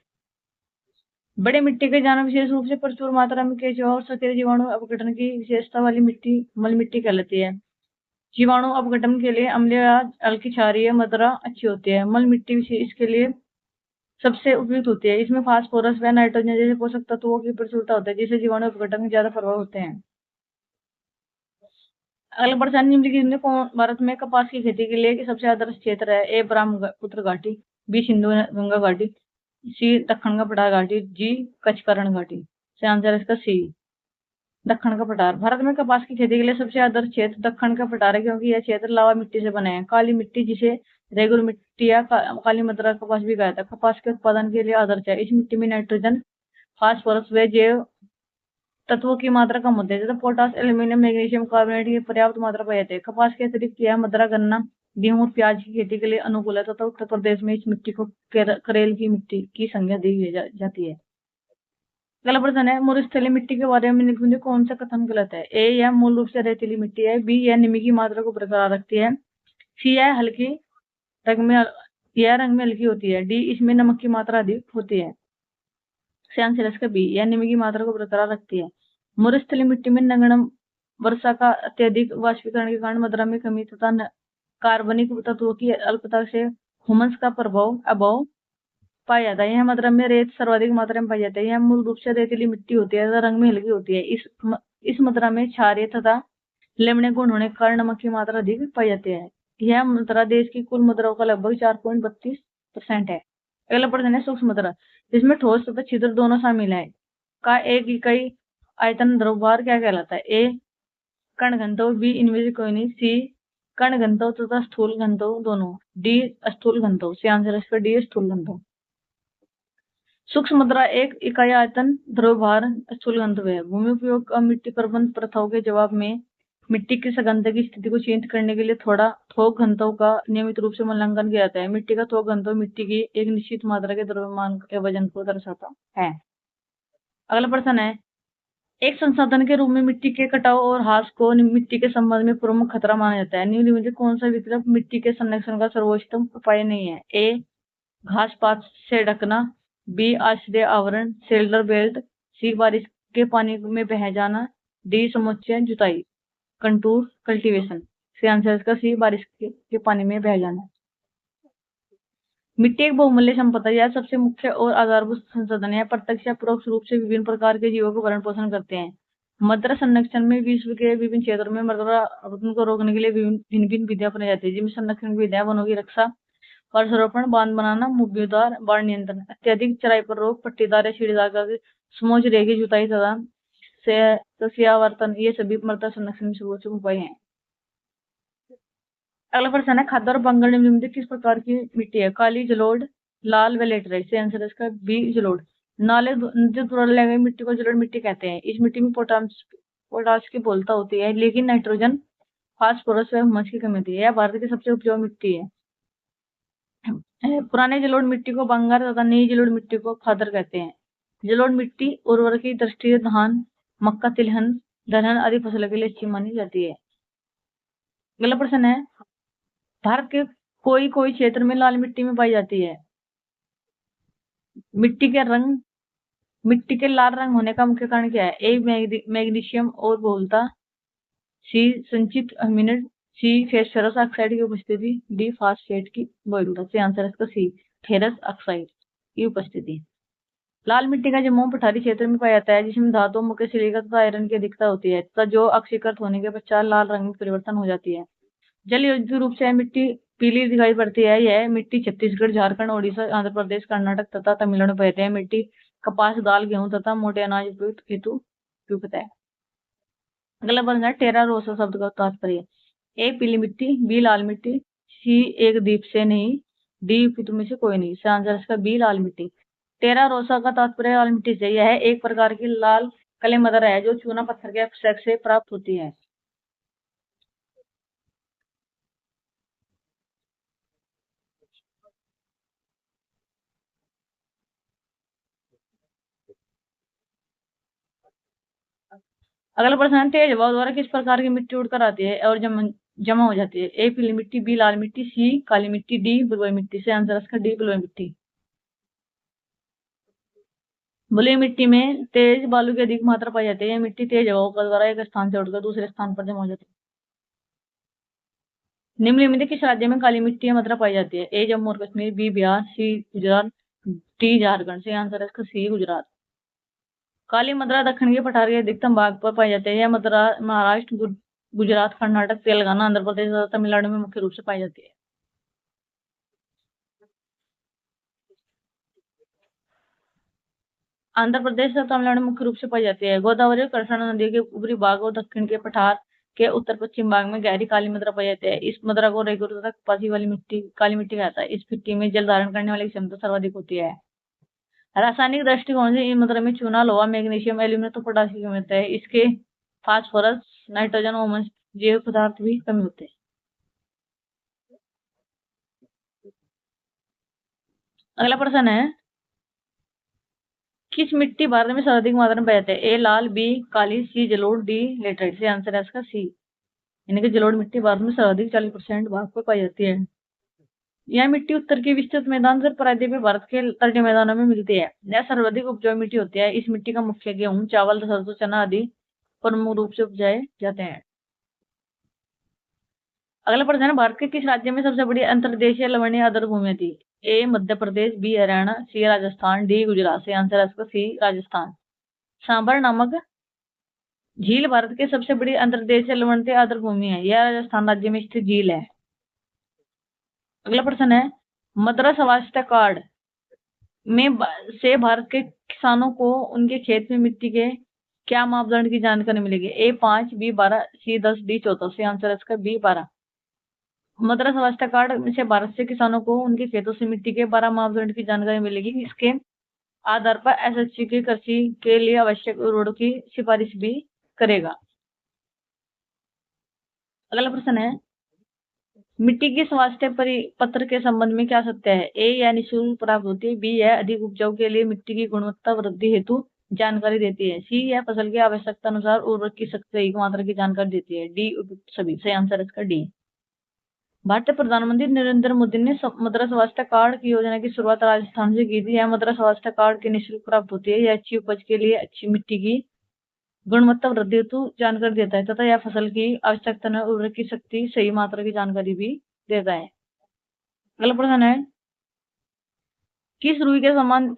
[SPEAKER 1] बड़े मिट्टी के जानवर विशेष रूप से प्रचुर मात्रा में केंचुए और सकेरे जीवाणु अपघटन की विशेषता वाली मिट्टी मल मिट्टी कहलाती है। जीवाणु अपघटन के लिए अम्लीय या हल्की क्षारीय मात्रा अच्छी होती है। मल मिट्टी इसके लिए सबसे उपयुक्त होती है। इसमें फास्फोरस व नाइट्रोजन जैसे पोषक तत्वों की प्रचुरता होती है, जिससे जीवाणु अपघटन में ज्यादा प्रभाव होते हैं। अगला प्रश्न, निम्नलिखित में कौन भारत में कपास की खेती के लिए सबसे आदर्श क्षेत्र है? ए ब्रह्मपुत्र घाटी, बी सिंधु गंगा घाटी, सी दक्षिण का पठार घाटी, जी कच्छ करण घाटी। से आंसर इसका सी दक्षिण का पठार। भारत में कपास की खेती के लिए सबसे आदर्श क्षेत्र दक्षिण का पठार है, क्योंकि यह क्षेत्र लावा मिट्टी से बने हैं। काली मिट्टी, जिसे रेगुर मिट्टी या काली मृदा कपास भी कहा जाता है, कपास के उत्पादन के लिए आदर्श है। इस मिट्टी में नाइट्रोजन, फास्फोरस व जैव तत्वों की मात्रा कम होती है, जैसे पोटास, एल्यूमिनियम, मैग्नीशियम कार्बोनेट की पर्याप्त मात्रा पाई जाती है। कपास के अतिरिक्त यह मदरा, गन्ना, गेहूं और प्याज की खेती के लिए अनुकूल है तथा उत्तर प्रदेश में इस मिट्टी को करेल की मिट्टी की संज्ञा दी जाती है। अगला प्रश्न है, मरुस्थलीय मिट्टी के बारे में निम्नलिखित कौन सा कथन गलत है? ए यह मूल रूप से रेतीली मिट्टी है, बी यह नमी की मात्रा को बरकरार रखती है, सी यह हल्की रंग में हल्की होती है, डी इसमें नमक की मात्रा अधिक होती है। से आंसर इसका बी यह नमी की मात्रा को बरकरार रखती है। मरुस्थलीय मिट्टी में नगण्य वर्षा का अत्यधिक वाष्पीकरण के कारण मृदा में कमी तथा कार्बनिक तत्वों की अल्पता से ह्यूमस का अभाव पाया जाता है। यह मृदा में रेत सर्वाधिक मात्रा में पाई जाती है। यह मूल रूप से रेतीली मिट्टी होती है तथा रंग में हल्की होती है। इस मृदा में क्षारीय तथा लवणीय गुण होने के कारण नमक की मात्रा अधिक पाई जाती है। यह मृदा देश की कुल मृदाओं का लगभग 4.32% है। अगला प्रश्न है, सूक्ष्म मृदा जिसमें ठोस तथा छिद्र दोनों शामिल है का एक इकाई आयतन द्रव्यभार क्या कहलाता है? ए कण घनत्व, बी इनविजिबल कोइनी, सी कण घनत्व तथा स्थूल घनत्व दोनों, डी स्थूल घनत्व। से आंसर इसका डी स्थूल घनत्व। सूक्ष्म मृदा एक इकाई आयतन द्रव्यभार स्थूल घनत्व है। भूमि उपयोग का मिट्टी प्रबंध प्रथाओं के जवाब में मिट्टी की सघनता की स्थिति को चिन्हित करने के लिए थोक घनत्व का नियमित रूप से मूल्यांकन किया जाता है। मिट्टी का थोक घनत्व मिट्टी की एक निश्चित मात्रा के द्रव्यमान के वजन को दर्शाता है। अगला प्रश्न है, एक संसाधन के रूप में मिट्टी के कटाव और ह्रास को मिट्टी के संबंध में प्रमुख खतरा माना जाता है। निम्नलिखित में कौन सा विकल्प मिट्टी के संरक्षण का सर्वोत्तम उपाय नहीं है? ए घास पात से ढकना, बी आश्रय आवरण शेल्टर बेल्ट, सी बारिश के पानी में बह जाना, डी समुच्चय जुताई कंटूर कल्टीवेशन। से आंसर इसका सी बारिश के पानी में बह जाना। मिट्टी एक बहुमूल्य संपदा यह सबसे मुख्य और आधारभूत संसाधन है। प्रत्यक्ष या परोक्ष रूप से विभिन्न प्रकार के जीवों को भरण पोषण करते हैं। मृदा संरक्षण में विश्व के विभिन्न क्षेत्रों में मृदा अपघटन को रोकने के लिए भिन्न भिन्न विधियां अपनाई जाती है, जिनमें संरक्षण की विधियां वनों की रक्षा, वर्षारोपण, बांध बनाना, मुव्युदार, बाढ़ नियंत्रण, अत्यधिक चराई पर रोक, पट्टीदार या सीढ़ीदार का समोच्च रेखीय जुताई तथा सस्यावर्तन, ये सभी मृदा संरक्षण के सर्वोच्च उपाय हैं। अगला प्रश्न है, खाद्य और बंगाल निम्नलिखित किस प्रकार की मिट्टी है? काली, जलोढ़, लाल व लेटराइट। से आंसर इसका बी जलोढ़। नाले नदी द्वारा लगाई गई मिट्टी को जलोढ़ मिट्टी कहते हैं। इस मिट्टी में पोटाश की बहुलता होती है, लेकिन नाइट्रोजन, फास्फोरस व ह्यूमस की कमी होती है। यह भारत की सबसे उपजाऊ मिट्टी है। पुराने जलोढ़ मिट्टी को बंगार तथा नई जलोढ़ मिट्टी को खादर कहते हैं। जलोढ़ मिट्टी उर्वरक की दृष्टि से धान, मक्का, तिलहन, दलहन आदि फसलों के लिए अच्छी मानी जाती है। अगला प्रश्न है, भारत के कोई कोई क्षेत्र में लाल मिट्टी में पाई जाती है। मिट्टी के रंग, मिट्टी के लाल रंग होने का मुख्य कारण क्या है? ए मैग्नीशियम और बहुलता, सी संचित अम्लीय, सी फेरस ऑक्साइड की उपस्थिति, डी फास्फेट की बहुलता। से आंसर है इसका सी, फेरस ऑक्साइड की उपस्थिति। लाल मिट्टी का जमाव पठारी क्षेत्र में पाया जाता है जिसमें धातुओं मुख्य सिलिका तथा आयरन की अधिकता होती है तथा जो ऑक्सीकृत होने के पश्चात लाल रंग में परिवर्तन हो जाती है। जल योजित रूप से मिट्टी पीली दिखाई पड़ती है। यह मिट्टी छत्तीसगढ़, झारखंड, ओडिशा, आंध्र प्रदेश, कर्नाटक तथा तमिलनाडु में पाई है। मिट्टी कपास, दाल, गेहूं तथा मोटे अनाज उपयुक्त हेतु उपयुक्त है। अगला प्रश्न है टेरा रोसा शब्द का तात्पर्य। ए पीली मिट्टी, बी लाल मिट्टी, सी एक द्वीप से नहीं, डी उपयुक्त में से कोई नहीं। इसका आंसर इसका बी लाल मिट्टी। टेरा रोसा का तात्पर्य लाल मिट्टी से। यह एक प्रकार की लाल कले मदर है जो चूना पत्थर के अपक्षय से प्राप्त होती है। अगला प्रश्न है तेज हवा द्वारा किस प्रकार की मिट्टी उड़कर आती है और जमा हो जाती है? ए पीली मिट्टी, बी लाल मिट्टी, सी काली मिट्टी, डी बलुई मिट्टी। से आंसर इसका डी बलुई मिट्टी। बलुई मिट्टी में तेज बालू की अधिक मात्रा पाई जाती है। यह मिट्टी तेज हवाओं के द्वारा एक स्थान से उड़कर दूसरे स्थान पर जमा हो जाती है। निम्नलिखित किस राज्य में काली मिट्टी मात्रा पाई जाती है? ए जम्मू और कश्मीर, बी बिहार, सी गुजरात, डी झारखंड। से आंसर है इसका सी गुजरात। काली मदरा दक्षिण के पठार के अधिकतम भाग पर पाई जाती है। यह मदरा महाराष्ट्र, गुजरात, कर्नाटक, तेलंगाना, आंध्र प्रदेश तथा तमिलनाडु में मुख्य रूप से पाई जाती है। आंध्र प्रदेश और तमिलनाडु में मुख्य रूप से पाई जाती है। गोदावरी और कृष्णा नदी के ऊपरी भाग और दक्षिण के पठार के उत्तर पश्चिम भाग में गहरी काली मदरा पाई जाती है। इस मदरा को रेगुर तथा कपासी वाली मिट्टी काली मिट्टी कहता है। इस मिट्टी में जल धारण करने वाली क्षमता सर्वाधिक होती है। रासायनिक दृष्टिकोण से इन मदर में चूना, लोहा, मैग्नीशियम, एल्यूमिनियम तो पोटासियम की मिलता है। इसके फास्फोरस, नाइट्रोजन और जैव पदार्थ भी कम होते हैं। अगला प्रश्न है किस मिट्टी भारत में सर्वाधिक मात्रा में पाई जाती है? ए लाल, बी काली, सी जलोढ़, डी लेटराइट। से आंसर है इसका सी, यानी कि जलोढ़ मिट्टी भारत में सर्वाधिक 40% भाग पर पाई जाती है। यह मिट्टी उत्तर के विस्तृत मैदान से प्रायद्वीपीय भारत के तटीय मैदानों में मिलती है। यह सर्वाधिक उपजाऊ मिट्टी होती है। इस मिट्टी का मुख्य गेहूं, चावल, सरसों, चना आदि प्रमुख रूप से उपजाए जाते हैं। अगला प्रश्न है भारत के किस राज्य में सबसे बड़ी अंतर्देशीय लवणीय आर्द्र भूमि थी? ए मध्य प्रदेश, बी हरियाणा, सी राजस्थान, डी गुजरात। से आंसर है इसका सी राजस्थान। सांभर नामक झील भारत के सबसे बड़ी अंतर्देशीय लवणीय आर्द्र भूमि है। यह राजस्थान राज्य में स्थित झील है। अगला प्रश्न है मद्रा स्वास्थ्य कार्ड में से भारत के किसानों को उनके खेत में मिट्टी के क्या मापदंड की जानकारी मिलेगी? ए 5, बी 12, सी 10, डी 14। से आंसर है इसका बी 12। मद्रा स्वास्थ्य कार्ड से भारत से किसानों को उनके खेतों से मिट्टी के 12 मापदंड की जानकारी मिलेगी। इसके आधार पर एसएससी की कृषि के लिए आवश्यक उर्वरकों की सिफारिश भी करेगा। अगला प्रश्न है मिट्टी की स्वास्थ्य पत्र के संबंध में क्या सत्य है? ए यह निःशुल्क प्राप्त होती है, बी यह अधिक उपजाऊ के लिए मिट्टी की गुणवत्ता वृद्धि हेतु जानकारी देती है, सी यह फसल की आवश्यकता अनुसार उर्वरक की सही मात्रा की जानकारी देती है, डी उपयुक्त सभी। से आंसर इसका डी। भारतीय प्रधानमंत्री नरेंद्र मोदी ने मद्रा स्वास्थ्य कार्ड की योजना की शुरुआत राजस्थान से की थी। यह मद्रा स्वास्थ्य कार्ड की निःशुल्क प्राप्त होती है। यह अच्छी उपज के लिए अच्छी मिट्टी की गुणवत्ता वृद्धि हेतु जानकारी देता है तथा यह फसल की आवश्यकता में उर्वरक की शक्ति सही मात्रा की जानकारी भी देता है। अगला प्रश्न है किस रुई के समान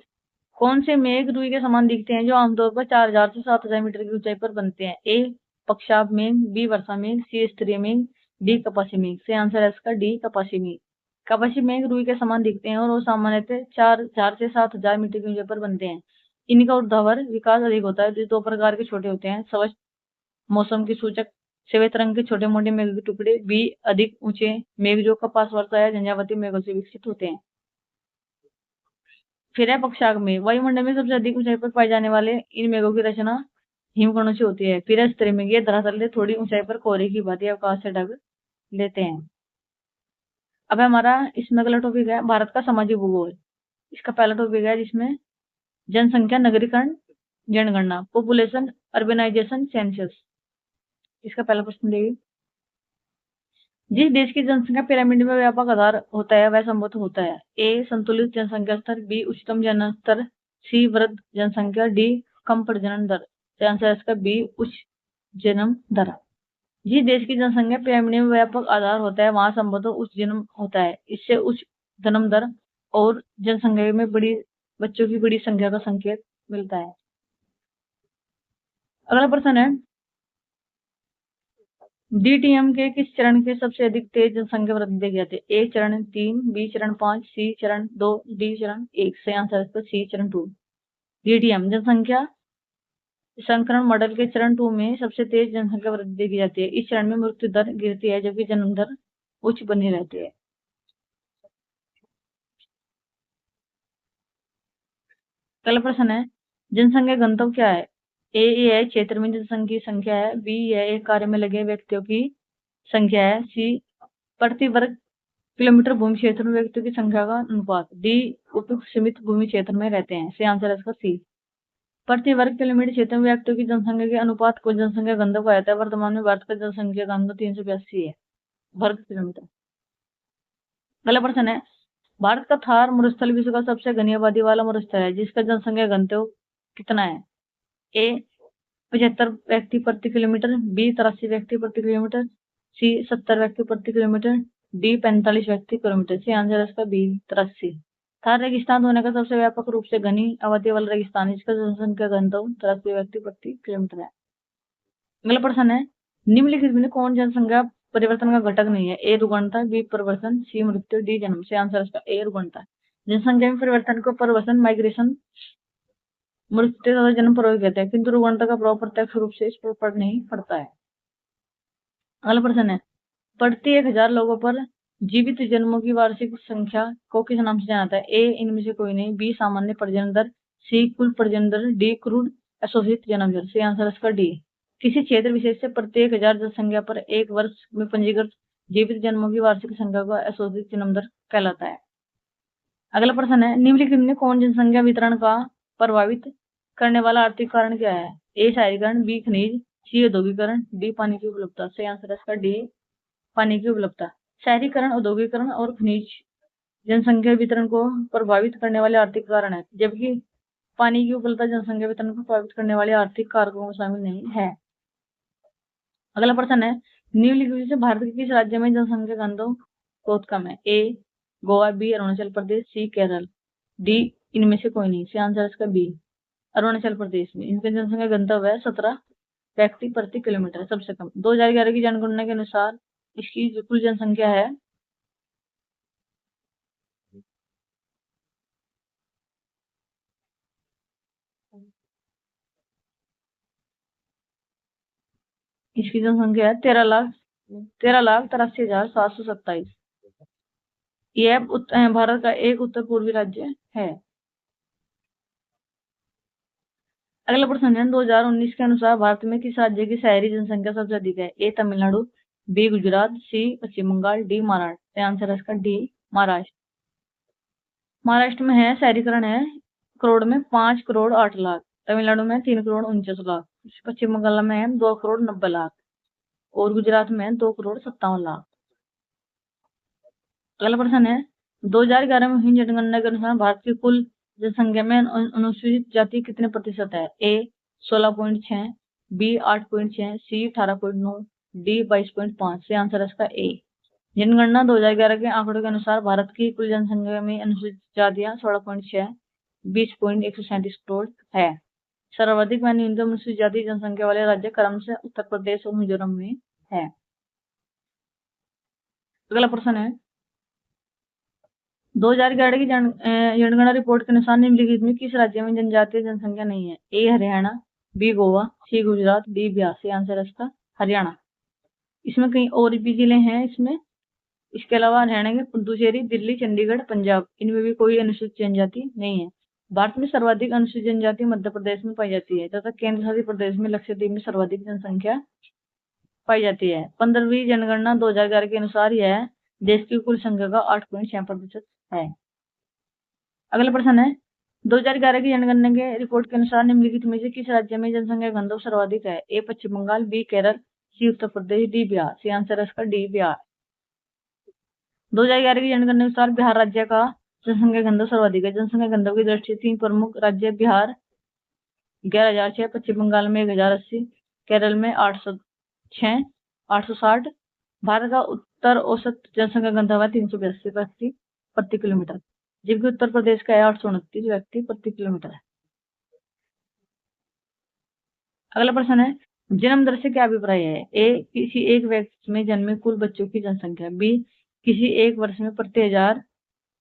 [SPEAKER 1] कौन से मेघ रुई के समान दिखते हैं जो आमतौर पर 4000 से 7000 मीटर की ऊंचाई पर बनते हैं? ए पक्षाब मेघ, बी वर्षा मेघ, सी स्तरीय मेघ, डी कपासी मेघ। से आंसर है इसका डी कपासी मेघ। कपासी मेघ रुई के समान दिखते हैं और वो सामान्यतः 4000 से 7000 मीटर की ऊंचाई पर बनते हैं। इनका ऊर्ध्वाधर विकास अधिक होता है। जो दो प्रकार के छोटे होते हैं स्वच्छ मौसम की सूचक श्वेत रंग के छोटे मोटे मेघ के टुकड़े, बी अधिक ऊंचे मेघ जो कपास, वर्षा या झंझावाती मेघों से विकसित होते हैं। फिर है पक्षाघ मेघ। वायुमंडल में सबसे अधिक ऊंचाई पर पाए जाने वाले इन मेघों की रचना हिमकणों से होती है। फिर है स्तरीय मेघ। ये धरातल से थोड़ी ऊंचाई पर कोहरे की भांति अवकाश से ढक लेते हैं। अब हमारा इसमें अगला टॉपिक है भारत का सामाजिक भूगोल। इसका पहला टॉपिक है जिसमें जनसंख्या, नगरीकरण, जनगणना, पॉपुलेशन, अर्बेनाइजेशन, सेंसस। इसका पहला प्रश्न देखिए जिस देश की जनसंख्या पिरामिड में व्यापक आधार होता है वह संभवतः होता है। ए संतुलित जनसंख्या स्तर, बी उच्चतम जन स्तर, सी वृद्ध जनसंख्या, डी कम प्रजनन दर। आंसर है इसका बी उच्च जन्म दर। जिस देश की जनसंख्या पिरामिड में व्यापक आधार होता है वहां संभवतः उच्च जन्म होता है। इससे उच्च जन्म दर और जनसंख्या में बड़ी बच्चों की बड़ी संख्या का संकेत मिलता है। अगला प्रश्न है, डीटीएम के किस चरण के सबसे अधिक तेज जनसंख्या वृद्धि देखी जाती है? ए चरण 3, बी चरण 5, सी चरण 2, डी चरण 1। से आंसर है सी चरण 2। डीटीएम जनसंख्या संकरण मॉडल के चरण 2 में सबसे तेज जनसंख्या वृद्धि देखी जाती है। इस चरण में मृत्यु दर गिरती है जबकि जन्म दर उच्च बनी रहती है। अगला प्रश्न है, जनसंख्या घनत्व क्या है? ए है क्षेत्र में जनसंख्या की संख्या है, बी है एक कार्य में लगे व्यक्तियों की संख्या है, सी प्रति वर्ग किलोमीटर भूमि क्षेत्र में व्यक्तियों की संख्या का अनुपात, डी उपयुक्त सीमित भूमि क्षेत्र में रहते हैं। से आंसर है इसका सी। प्रति वर्ग किलोमीटर क्षेत्र में व्यक्तियों की जनसंख्या के अनुपात को जनसंख्या घनत्व कहा जाता है। वर्तमान में भारत का जनसंख्या घनत्व 382 है वर्ग किलोमीटर। अगला प्रश्न है, भारत का थार मरुस्थल विश्व का सबसे घनी आबादी वाला मरुस्थल है जिसका जनसंख्या घनत्व कितना है? ए 75 व्यक्ति प्रति किलोमीटर, बी 83 व्यक्ति प्रति किलोमीटर, सी 70 व्यक्ति प्रति किलोमीटर, डी 45 व्यक्ति किलोमीटर। से आंसर है इसका बी 83। थार रेगिस्तान होने का सबसे व्यापक रूप से घनी आबादी वाला रेगिस्तान जिसका जनसंख्या घनत्व 83 व्यक्ति प्रति किलोमीटर है। अगला प्रश्न है, निम्नलिखित में कौन जनसंख्या परिवर्तन का घटक नहीं है? ए रुग्णता, बी परिवर्तन, सी मृत्यु, डी जन्म। से आंसर इसका ए रुग्णता। जनसंख्या में परिवर्तन को परिवर्तन, माइग्रेशन, मृत्यु तथा जन्म प्रभावित कहते हैं किंतु रुग्णता का प्रभाव प्रत्यक्ष रूप से इस पर पड़ नहीं पड़ता है। अगला प्रश्न है, प्रति 1000 लोगों पर जीवित जन्मों की वार्षिक संख्या को किस नाम से जाना जाता है? ए इनमें से कोई नहीं, बी सामान्य प्रजनन दर, सी कुल प्रजनन दर, डी क्रूड एसोसिएट जन्म दर। से आंसर इसका डी। किसी क्षेत्र विशेष से प्रत्येक 1000 जनसंख्या पर एक वर्ष में पंजीकृत जीवित जन्मों की वार्षिक संख्या को एसोसिएट जन्म दर कहलाता है। अगला प्रश्न है, निम्नलिखित में कौन जनसंख्या वितरण का प्रभावित करने वाला आर्थिक कारण क्या है? ए शहरीकरण, बी खनिज, सी औद्योगिकरण, डी पानी की उपलब्धता। से आंसर इसका डी पानी की उपलब्धता। शहरीकरण, औद्योगिकरण और खनिज जनसंख्या वितरण को प्रभावित करने वाले आर्थिक कारण है जबकि पानी की उपलब्धता जनसंख्या वितरण को प्रभावित करने वाले आर्थिक कारकों में शामिल नहीं है। अगला प्रश्न है, निम्नलिखित से भारत के किस राज्य में जनसंख्या घनत्व बहुत कम है? ए गोवा, बी अरुणाचल प्रदेश, सी केरल, डी इनमें से कोई नहीं। से आंसर इसका बी अरुणाचल प्रदेश में इनकी जनसंख्या घनत्व है 17 व्यक्ति प्रति किलोमीटर, सबसे कम। 2011 की जनगणना के अनुसार इसकी जो कुल जनसंख्या है इसकी जनसंख्या है 13,83,727। यह भारत का एक उत्तर पूर्वी राज्य है। अगला प्रश्न है, 2019 के अनुसार भारत में किस राज्य की शहरी जनसंख्या सबसे अधिक है? ए तमिलनाडु, बी गुजरात, सी पश्चिम बंगाल, डी महाराष्ट्र। आंसर है इसका डी महाराष्ट्र। महाराष्ट्र में है शहरीकरण है करोड़ में 5 करोड़ 8 लाख, तमिलनाडु में 3 करोड़ 49 लाख, पश्चिम बंगाल में है 2 करोड़ 90 लाख और गुजरात में 2 करोड़ 57 लाख। अगला प्रश्न है, 2011 में हुई जनगणना के अनुसार भारत की कुल जनसंख्या में अनुसूचित जाति कितने प्रतिशत है? ए 16.6, बी 8.6, सी 18.9, डी 22.5। से आंसर है इसका ए। जनगणना 2011 के आंकड़ों के अनुसार भारत की कुल जनसंख्या में अनुसूचित जातियां 16.6 20.137 करोड़ है। सर्वाधिक व न्यूनतम अनुसूचित जाति जनसंख्या वाले राज्य क्रम से उत्तर प्रदेश और मिजोरम में है। अगला प्रश्न है, 2011 की जनगणना रिपोर्ट के अनुसार निम्नलिखित में किस राज्य में जनजातीय जनसंख्या नहीं है? ए हरियाणा, बी गोवा, सी गुजरात, डी बिहार। से आंसर है इसका हरियाणा। इसमें कई और भी जिले हैं इसके अलावा हरियाणा के पुडुचेरी, दिल्ली, चंडीगढ़, पंजाब इनमें भी कोई अनुसूचित जनजाति नहीं है। भारत में सर्वाधिक अनुसूचित जनजाति मध्य प्रदेश में पाई जाती है तथा केंद्र शासित प्रदेश में लक्षद्वीप में सर्वाधिक जनसंख्या पाई जाती है। 15वीं जनगणना 2011 के अनुसार यह देश की कुल संख्या का 8.6% है। अगला प्रश्न है, 2011 की जनगणना के रिपोर्ट के अनुसार निम्नलिखित में से किस राज्य में जनसंख्या घनत्व सर्वाधिक है? ए पश्चिम बंगाल, बी केरल, सी Uttar Pradesh, D Bihar. C answer है इसका डी बिहार। 2011 की जनगणना के अनुसार बिहार राज्य का जनसंख्या घनत्व सर्वाधिक है। जनसंख्या घनत्व की दृष्टि से 3 प्रमुख राज्य बिहार 11,006, पश्चिम बंगाल में 1,080, केरल में 806, 860। भारत का उत्तर औसत जनसंख्या घनत्व है 382 व्यक्ति प्रति किलोमीटर, जबकि उत्तर प्रदेश का है 829 व्यक्ति प्रति किलोमीटर। अगला प्रश्न है, जन्म दर से क्या अभिप्राय है? ए, किसी एक व्यक्ति में जन्मे कुल बच्चों की जनसंख्या। बी, किसी एक वर्ष में प्रति 1000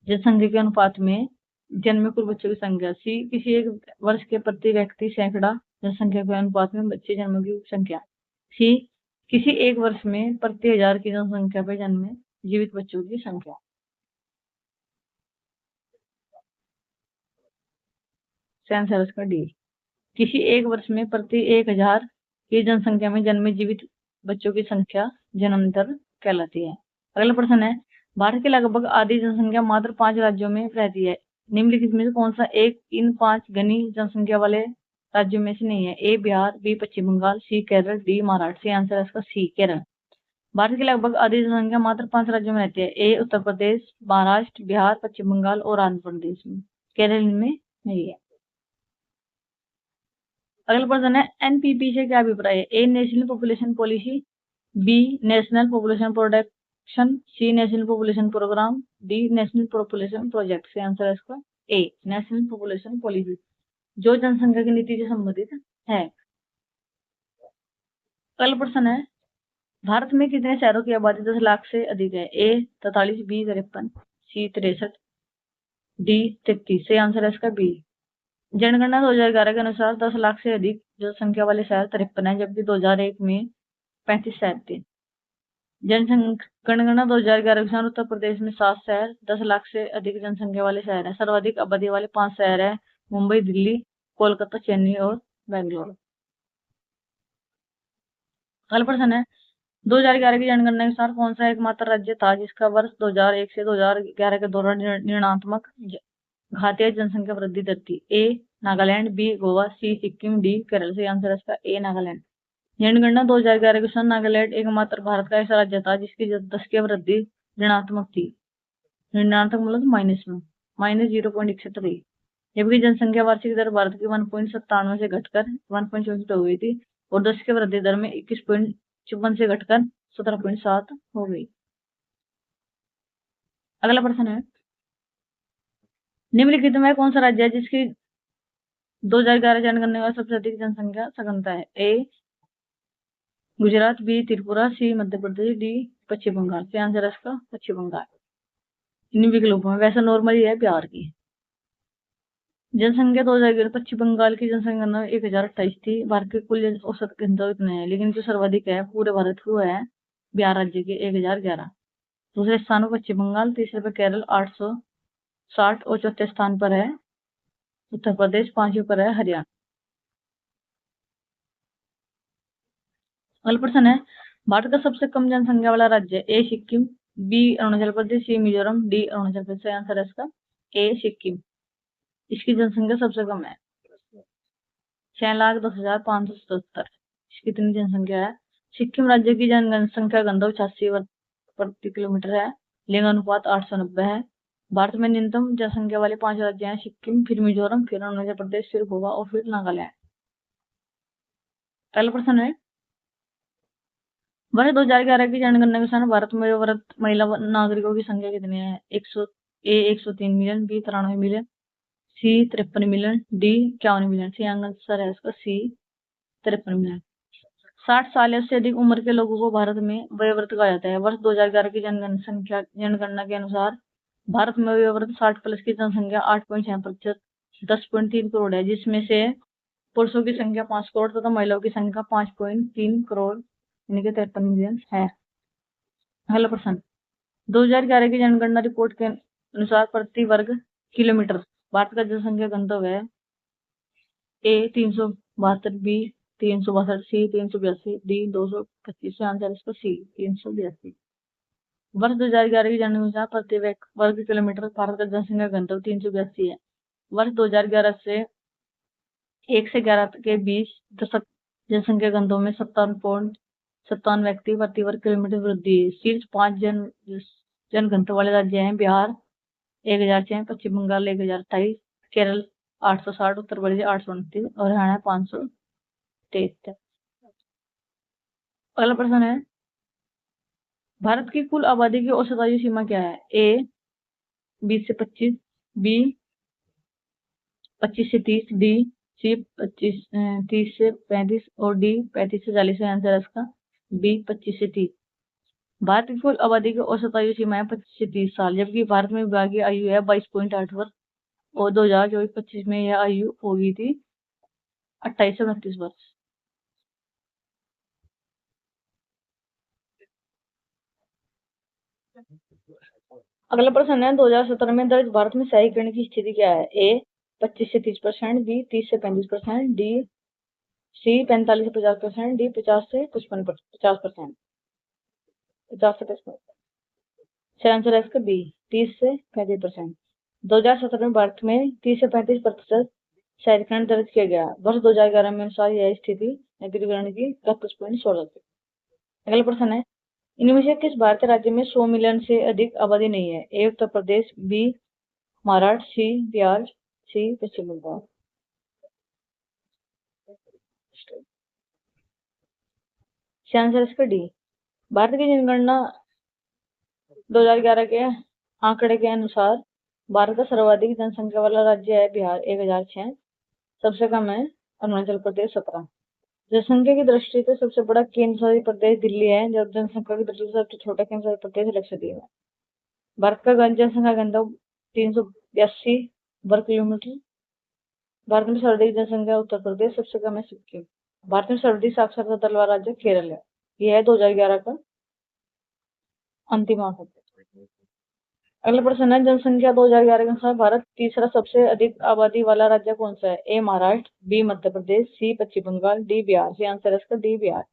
[SPEAKER 1] जनसंख्या के अनुपात में जन्मे कुल बच्चों की संख्या। सी, किसी एक वर्ष के प्रति व्यक्ति सैकड़ा जनसंख्या के अनुपात में बच्चे जन्मों की संख्या। सी, किसी एक वर्ष में प्रति 1000 की जनसंख्या पर जन्मे जीवित बच्चों की संख्या। आंसर इसका डी, किसी एक वर्ष में प्रति 1000 की जनसंख्या में जन्मे जीवित बच्चों की संख्या जन्म दर कहलाती है। अगला प्रश्न है, भारत की लगभग आधी जनसंख्या मात्र 5 राज्यों में रहती है। निम्नलिखित में से कौन सा एक इन 5 घनी जनसंख्या वाले राज्यों में से नहीं है? ए, बिहार, बी, पश्चिम बंगाल, सी, केरल, डी, महाराष्ट्र। आंसर है इसका सी, केरल। भारत की लगभग आधी जनसंख्या मात्र 5 राज्यों में रहती है। ए, उत्तर प्रदेश, महाराष्ट्र, बिहार, पश्चिम बंगाल और आंध्र प्रदेश में। केरल में नहीं है। अगला प्रश्न है, एनपीपी से क्या अभिप्राय है? A, national population policy, B, national population production, C, national population programme, D, national population project. से आंसर है इसका ए, नेशनल पॉपुलेशन पॉलिसी, जो जनसंख्या की नीति से संबंधित है। अगला प्रश्न है, भारत में कितने शहरों की आबादी 10 लाख से अधिक है? ए, 43, बी, 53, सी, 63, डी, 33। से आंसर है इसका बी। जनगणना 2011 के अनुसार 10 लाख से अधिक जनसंख्या वाले शहर 53 है, जबकि 2001 में 35 शहर थे। जनगणना 2011 के अनुसार उत्तर प्रदेश में 7 शहर 10 लाख से अधिक जनसंख्या वाले शहर हैं। सर्वाधिक आबादी वाले 5 शहर हैं मुंबई, दिल्ली, कोलकाता, चेन्नई और बेंगलोर। अगला प्रश्न है, 2011 की जनगणना के अनुसार कौन सा एकमात्र राज्य था जिसका वर्ष 2001 से 2011 के दौरान ऋणात्मक घातीय जनसंख्या वृद्धि दर थी? ए, नागालैंड, बी, गोवा, सी, सिक्किम, डी, केरल। से आंसर है इसका ए, नागालैंड। जनगणना 2011 के अनुसार नागालैंड एकमात्र भारत का ऐसा राज्य था जिसकी दशकीय वृद्धि ऋणात्मक थी। ऋणात्मक मतलब माइनस में, -0.61 रही, जबकि जनसंख्या वार्षिक दर भारत की 1.97 से घटकर 1.64 हो गई थी और दशकीय वृद्धि दर में 21.54 से घटकर 17.7 हो गई। अगला प्रश्न है, निम्नलिखित में कौन सा राज्य है जिसकी 2011 जनगणना का सबसे अधिक जनसंख्या सघनता है? ए, गुजरात, बी, त्रिपुरा, सी, मध्य प्रदेश, डी, पश्चिम बंगाल। से आंसर है इसका पश्चिम बंगाल। इन विकल्पों में वैसे नॉर्मल ही है बिहार की। जनसंख्या 2011 पश्चिम बंगाल की जनसंख्या 1028 थी। भारत के कुल औसत घनत्व इतने हैं, लेकिन जो सर्वाधिक है पूरे भारत की वो है बिहार राज्य के 1011। दूसरे स्थान पर पश्चिम बंगाल, तीसरे पर केरल 860 और चौथे स्थान पर है उत्तर प्रदेश, 5वें पर है हरियाणा। अगला प्रश्न है, भारत का सबसे कम जनसंख्या वाला राज्य? ए, सिक्किम, बी, अरुणाचल प्रदेश, सी, मिजोरम, डी, अरुणाचल प्रदेश। आंसर है इसका ए, सिक्किम। इसकी जनसंख्या सबसे कम है, 6,10,577। इसकी इतनी जनसंख्या है। सिक्किम राज्य की जनसंख्या घनत्व 86 प्रति किलोमीटर है, लिंग अनुपात 890 है। भारत में न्यूनतम जनसंख्या वाले 5 राज्य हैं, सिक्किम, फिर मिजोरम, फिर अरुणाचल प्रदेश, फिर गोवा और फिर नागालैंड। अगला प्रश्न है, वर्ष 2011 की जनगणना के अनुसार भारत में व्यवहारत महिला नागरिकों की संख्या कितनी है? 103 million, B, 93 million, C, 53 million, D, 51 million. C answer है इसका सी, 53 मिलियन। 60 साल या उससे अधिक उम्र के लोगों को भारत में वयोवृद्ध कहा जाता है। वर्ष 2011 की जनगणना के अनुसार भारत में वयोवृद्ध 60 प्लस की जनसंख्या 8.6%, 10.3 करोड़ है, जिसमें से पुरुषों की संख्या 5 करोड़ तथा महिलाओं की संख्या 5.3 करोड़ यानी कि 53 मिलियन है। अगला प्रश्न, 2011 की जनगणना रिपोर्ट के अनुसार प्रति वर्ग किलोमीटर भारत का जनसंख्या घनत्व है? ए, 372, बी, 362, सी, 382, डी, 225। आंसर इसका सी, 382। वर्ष 2011 की जनगणना के अनुसार प्रति वर्ग किलोमीटर भारत का जनसंख्या घनत्व 382 है। वर्ष 2011 से 1 से 11 के बीच दशक जनसंख्या घनत्व में 57.57 व्यक्ति प्रति वर्ग किलोमीटर वृद्धि। शीर्ष 5 जनघनत्व वाले राज्य हैं बिहार 1006, पश्चिम बंगाल 1028, केरल 860, उत्तर प्रदेश 829 और हरियाणा 573। अगला प्रश्न है, भारत की कुल आबादी की औसत आयु सीमा क्या है? ए 20 से 25, बी 25 से 30, डी सी 30 से 35 और डी 35 से 40 है आंसर है इसका बी 25 से 30। भारत की कुल आबादी की औसत आयु सीमा है 25 से 30 साल, जबकि भारत में विभागीय आयु है 22.8 वर्ष और 2024-25 में यह आयु हो गई थी 28 से 29 वर्ष। अगला प्रश्न है, 2017 में दर्ज भारत में शहरीकरण की स्थिति क्या है? ए 25 से 30%, बी 30 से 35%, डी सी 45 से 50%, डी 50 से 50%। 50 से 50%। सही आंसर है इसका बी 30 से 35%। 2017 में भारत में 30 से 35% शहरीकरण दर्ज किया गया। वर्ष 2011 में अनुसार यह स्थिति नगरीकरण की 31.16 थी। अगला प्रश्न है, इनमें से किस भारतीय राज्य में 100 मिलियन से अधिक आबादी नहीं है? ए उत्तर प्रदेश, बी महाराष्ट्र, सी बिहार, सी पश्चिम बंगाल। आंसर इसका डी। भारत की जनगणना 2011 के आंकड़े के अनुसार भारत का सर्वाधिक जनसंख्या वाला राज्य है बिहार 1006, सबसे कम है अरुणाचल प्रदेश 17। जनसंख्या की दृष्टि से सबसे बड़ा केंद्र शासित प्रदेश दिल्ली है, जब जनसंख्या की दृष्टि से सबसे छोटा केंद्र शासित प्रदेश लक्षद्वीप है। भारत का जनसंख्या घनत्व 382 वर्ग किलोमीटर। भारत में सर्वाधिक जनसंख्या उत्तर प्रदेश, सबसे कम है सिक्किम। भारत में सर्वाधिक साक्षरता दर वाला राज्य केरल है। यह है 2011 का अंतिम आंकड़ा। अगला प्रश्न है, जनसंख्या 2011 के अनुसार भारत तीसरा सबसे अधिक आबादी वाला राज्य कौन सा है? A Maharashtra, B Madhya Pradesh, C Paschim Bengal, D Bihar. C answer है इसका डी बिहार।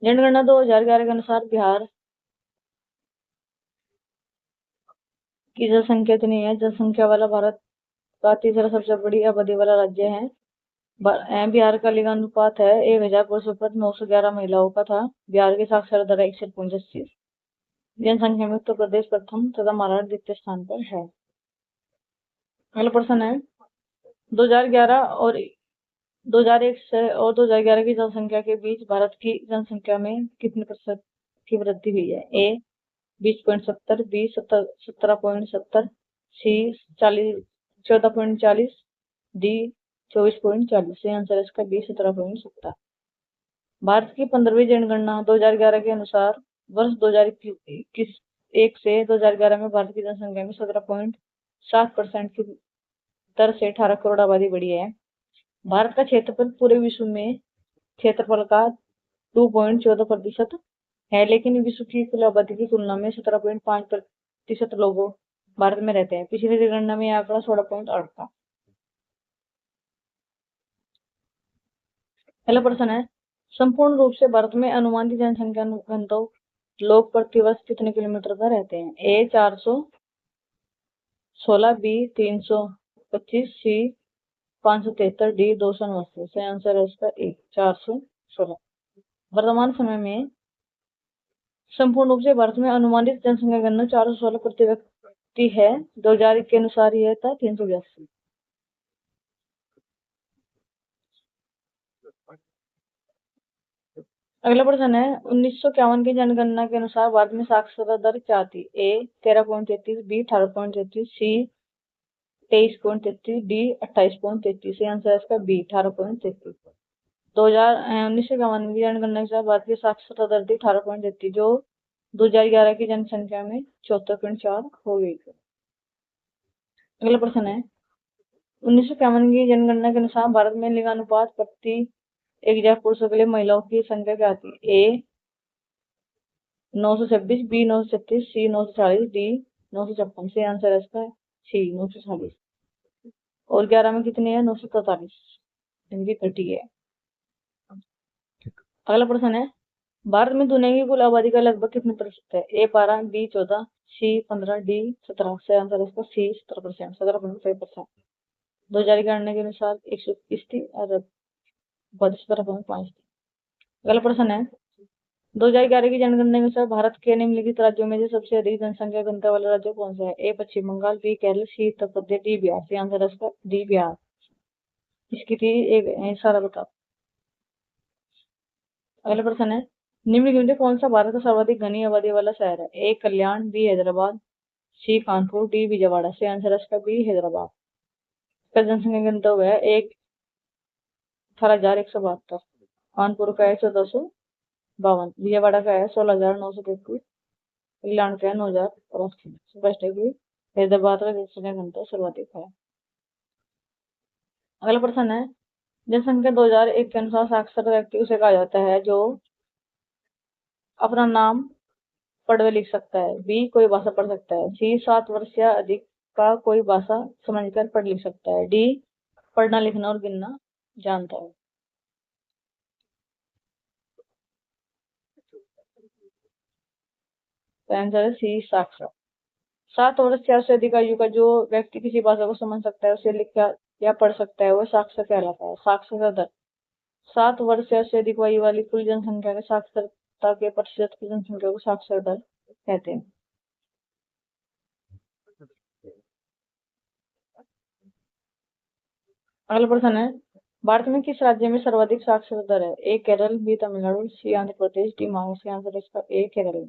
[SPEAKER 1] जनगणना 2011 के अनुसार बिहार की जनसंख्या इतनी है, जनसंख्या वाला भारत का तीसरा सबसे बड़ी आबादी वाला राज्य है। बिहार का लिंगानुपात है 1000 पुरुषों पर 911 महिलाओं का था। बिहार की साक्षरता दर 61.80। जनसंख्या में उत्तर प्रदेश प्रथम तथा महाराष्ट्र द्वितीय स्थान पर है। अगला प्रश्न है, 2011 और 2001 से और 2011 की जनसंख्या के बीच भारत की जनसंख्या में कितने प्रतिशत की वृद्धि हुई है? ए 20.70, बी 17.70, सी 14.40, डी 24.40। आंसर है इसका बी 17.70। भारत की 15वीं जनगणना 2011 के अनुसार वर्ष 2021 से 2011 में भारत की जनसंख्या में 17.7% की दर से 18 करोड़ आबादी बढ़ी है। भारत का क्षेत्रफल पूरे विश्व में क्षेत्रफल का 2.14% है, लेकिन विश्व की कुल आबादी की तुलना में 17.5% लोग भारत में रहते हैं। पिछली जनगणना में यह आंकड़ा 16.8 था। पहला प्रश्न है, संपूर्ण रूप से भारत में अनुमानित जनसंख्या घनत्व लोग प्रति वर्ष कितने किलोमीटर का रहते हैं? ए 416, बी 325, सी 573, डी 289। सही आंसर है इसका ए 416। वर्तमान समय में संपूर्ण रूप से भारत में अनुमानित जनसंख्या घनत्व 416 प्रति व्यक्ति है। 2001 के अनुसार यह था 382। अगला प्रश्न है, 1951 की जनगणना के अनुसार भारत में साक्षरता दर क्या थी? ए 13.33, बी 18.33, सी 23.33, डी 28.33। आंसर है इसका बी 18.33। 1951 की जनगणना के अनुसार भारत की साक्षरता दर थी 18.33, जो 2011 की जनसंख्या में 74.4 हो गई थी। अगला प्रश्न है, 1951 की जनगणना के अनुसार भारत में लिंगानुपात प्रति 1000 पुरुषों के लिए महिलाओं की संख्या क्या थी? ए 926, बी 936, सी 940, डी 956। से आंसर है इसका सी 940। और 11 में कितनी है? 943, इनकी 30 है। अगला प्रश्न है, भारत में दुनिया की कुल आबादी का लगभग कितने प्रतिशत है? ए 12, बी 14, सी 15, डी 17। से आंसर है इसका सी 17%, 17.5%। 2011 के अनुसार 121 थी और 17.5 थी। अगला प्रश्न है, 2011 की जनगणना के अनुसार भारत के निम्नलिखित राज्यों में से सबसे अधिक जनसंख्या घनत्व वाला राज्य कौन सा है? ए पश्चिम बंगाल, बी केरल, सी Uttar Pradesh, D Bihar. C answer है इसका डी बिहार। इसकी थी एक सारा बताओ। अगला प्रश्न है, निम्नलिखित में कौन सा भारत का सर्वाधिक घनी आबादी वाला शहर है? A Kalyan, B Hyderabad, C Kanpur, D Vijayawada. C answer है इसका बी हैदराबाद। इसका जनसंख्या घनत्व है 18,172। कानपुर का है 1452। विजयवाड़ा का है 16,933। कल्याण का है 9,082। स्पष्ट है कि हैदराबाद का जनसंख्या घनत्व सर्वाधिक है। अगला प्रश्न है, जनसंख्या 2001 के अनुसार साक्षर व्यक्ति उसे कहा जाता है जो अपना नाम पढ़ व लिख सकता है, बी कोई भाषा पढ़ सकता है, सी 7 वर्ष या अधिक का कोई भाषा समझकर पढ़ लिख सकता है, डी पढ़ना लिखना और गिनना जानता है। तो आंसर है सी साक्षर। 7 वर्ष या उससे अधिक आयु का जो व्यक्ति किसी भाषा को समझ सकता है, उसे लिख या पढ़ सकता है, वो साक्षर कहलाता है। साक्षरता दर 7 वर्ष या उससे अधिक आयु वाली कुल जनसंख्या के साक्षरता के प्रतिशत की जनसंख्या को साक्षर दर कहते हैं। अगला प्रश्न है, भारत में किस राज्य में सर्वाधिक साक्षरता दर है? ए केरल, बी तमिलनाडु, सी आंध्र प्रदेश, डी महाराष्ट्र। आंसर इसका ए केरल।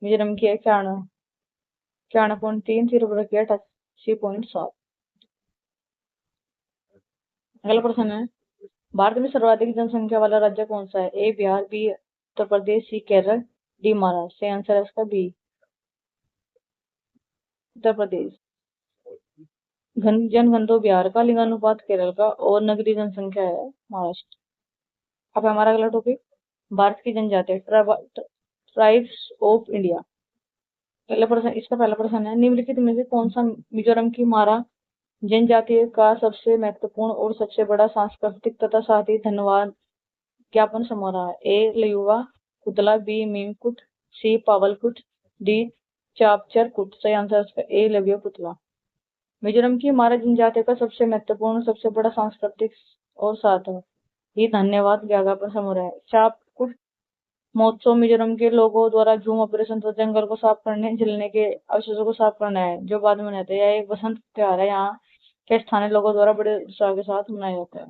[SPEAKER 1] मिजोरम की है 91.3, त्रिपुरा की 88.7। अगला प्रश्न है, भारत में सर्वाधिक जनसंख्या वाला राज्य कौन सा है? ए बिहार, बी उत्तर प्रदेश, सी केरल, डी महाराष्ट्र। आंसर है इसका बी उत्तर प्रदेश। जनघनत्व बिहार का, लिंगानुपात केरल का और नगरीय जनसंख्या है महाराष्ट्र। अब हमारा अगला टॉपिक, भारत की जनजातियां, ट्राइब्स ऑफ इंडिया। इसका पहला प्रश्न है, निम्नलिखित में से कौन सा मिजोरम की मारा जनजाति का सबसे महत्वपूर्ण और सबसे बड़ा सांस्कृतिक तथा साथ ही धन्यवाद ज्ञापन समारोह है? ए लयुवा कुतला, बी मीमकुट, सी पावलकुट, डी चापचरकुट। सही आंसर इसका ए लव्य पुतला। मिजोरम की मारा जनजाति का सबसे महत्वपूर्ण सबसे बड़ा सांस्कृतिक और साथ ही धन्यवाद ज्ञापन समारोह है चापकुट महोत्सव। मिजोरम के लोगों द्वारा झूम ऑपरेशन तो जंगल को साफ करने, जलने के अवशेषों को साफ करना है, जो बाद में मनाते हैं। यह एक बसंत त्योहार है, यहाँ के स्थानीय लोगों द्वारा बड़े उत्साह के साथ मनाया जाता है।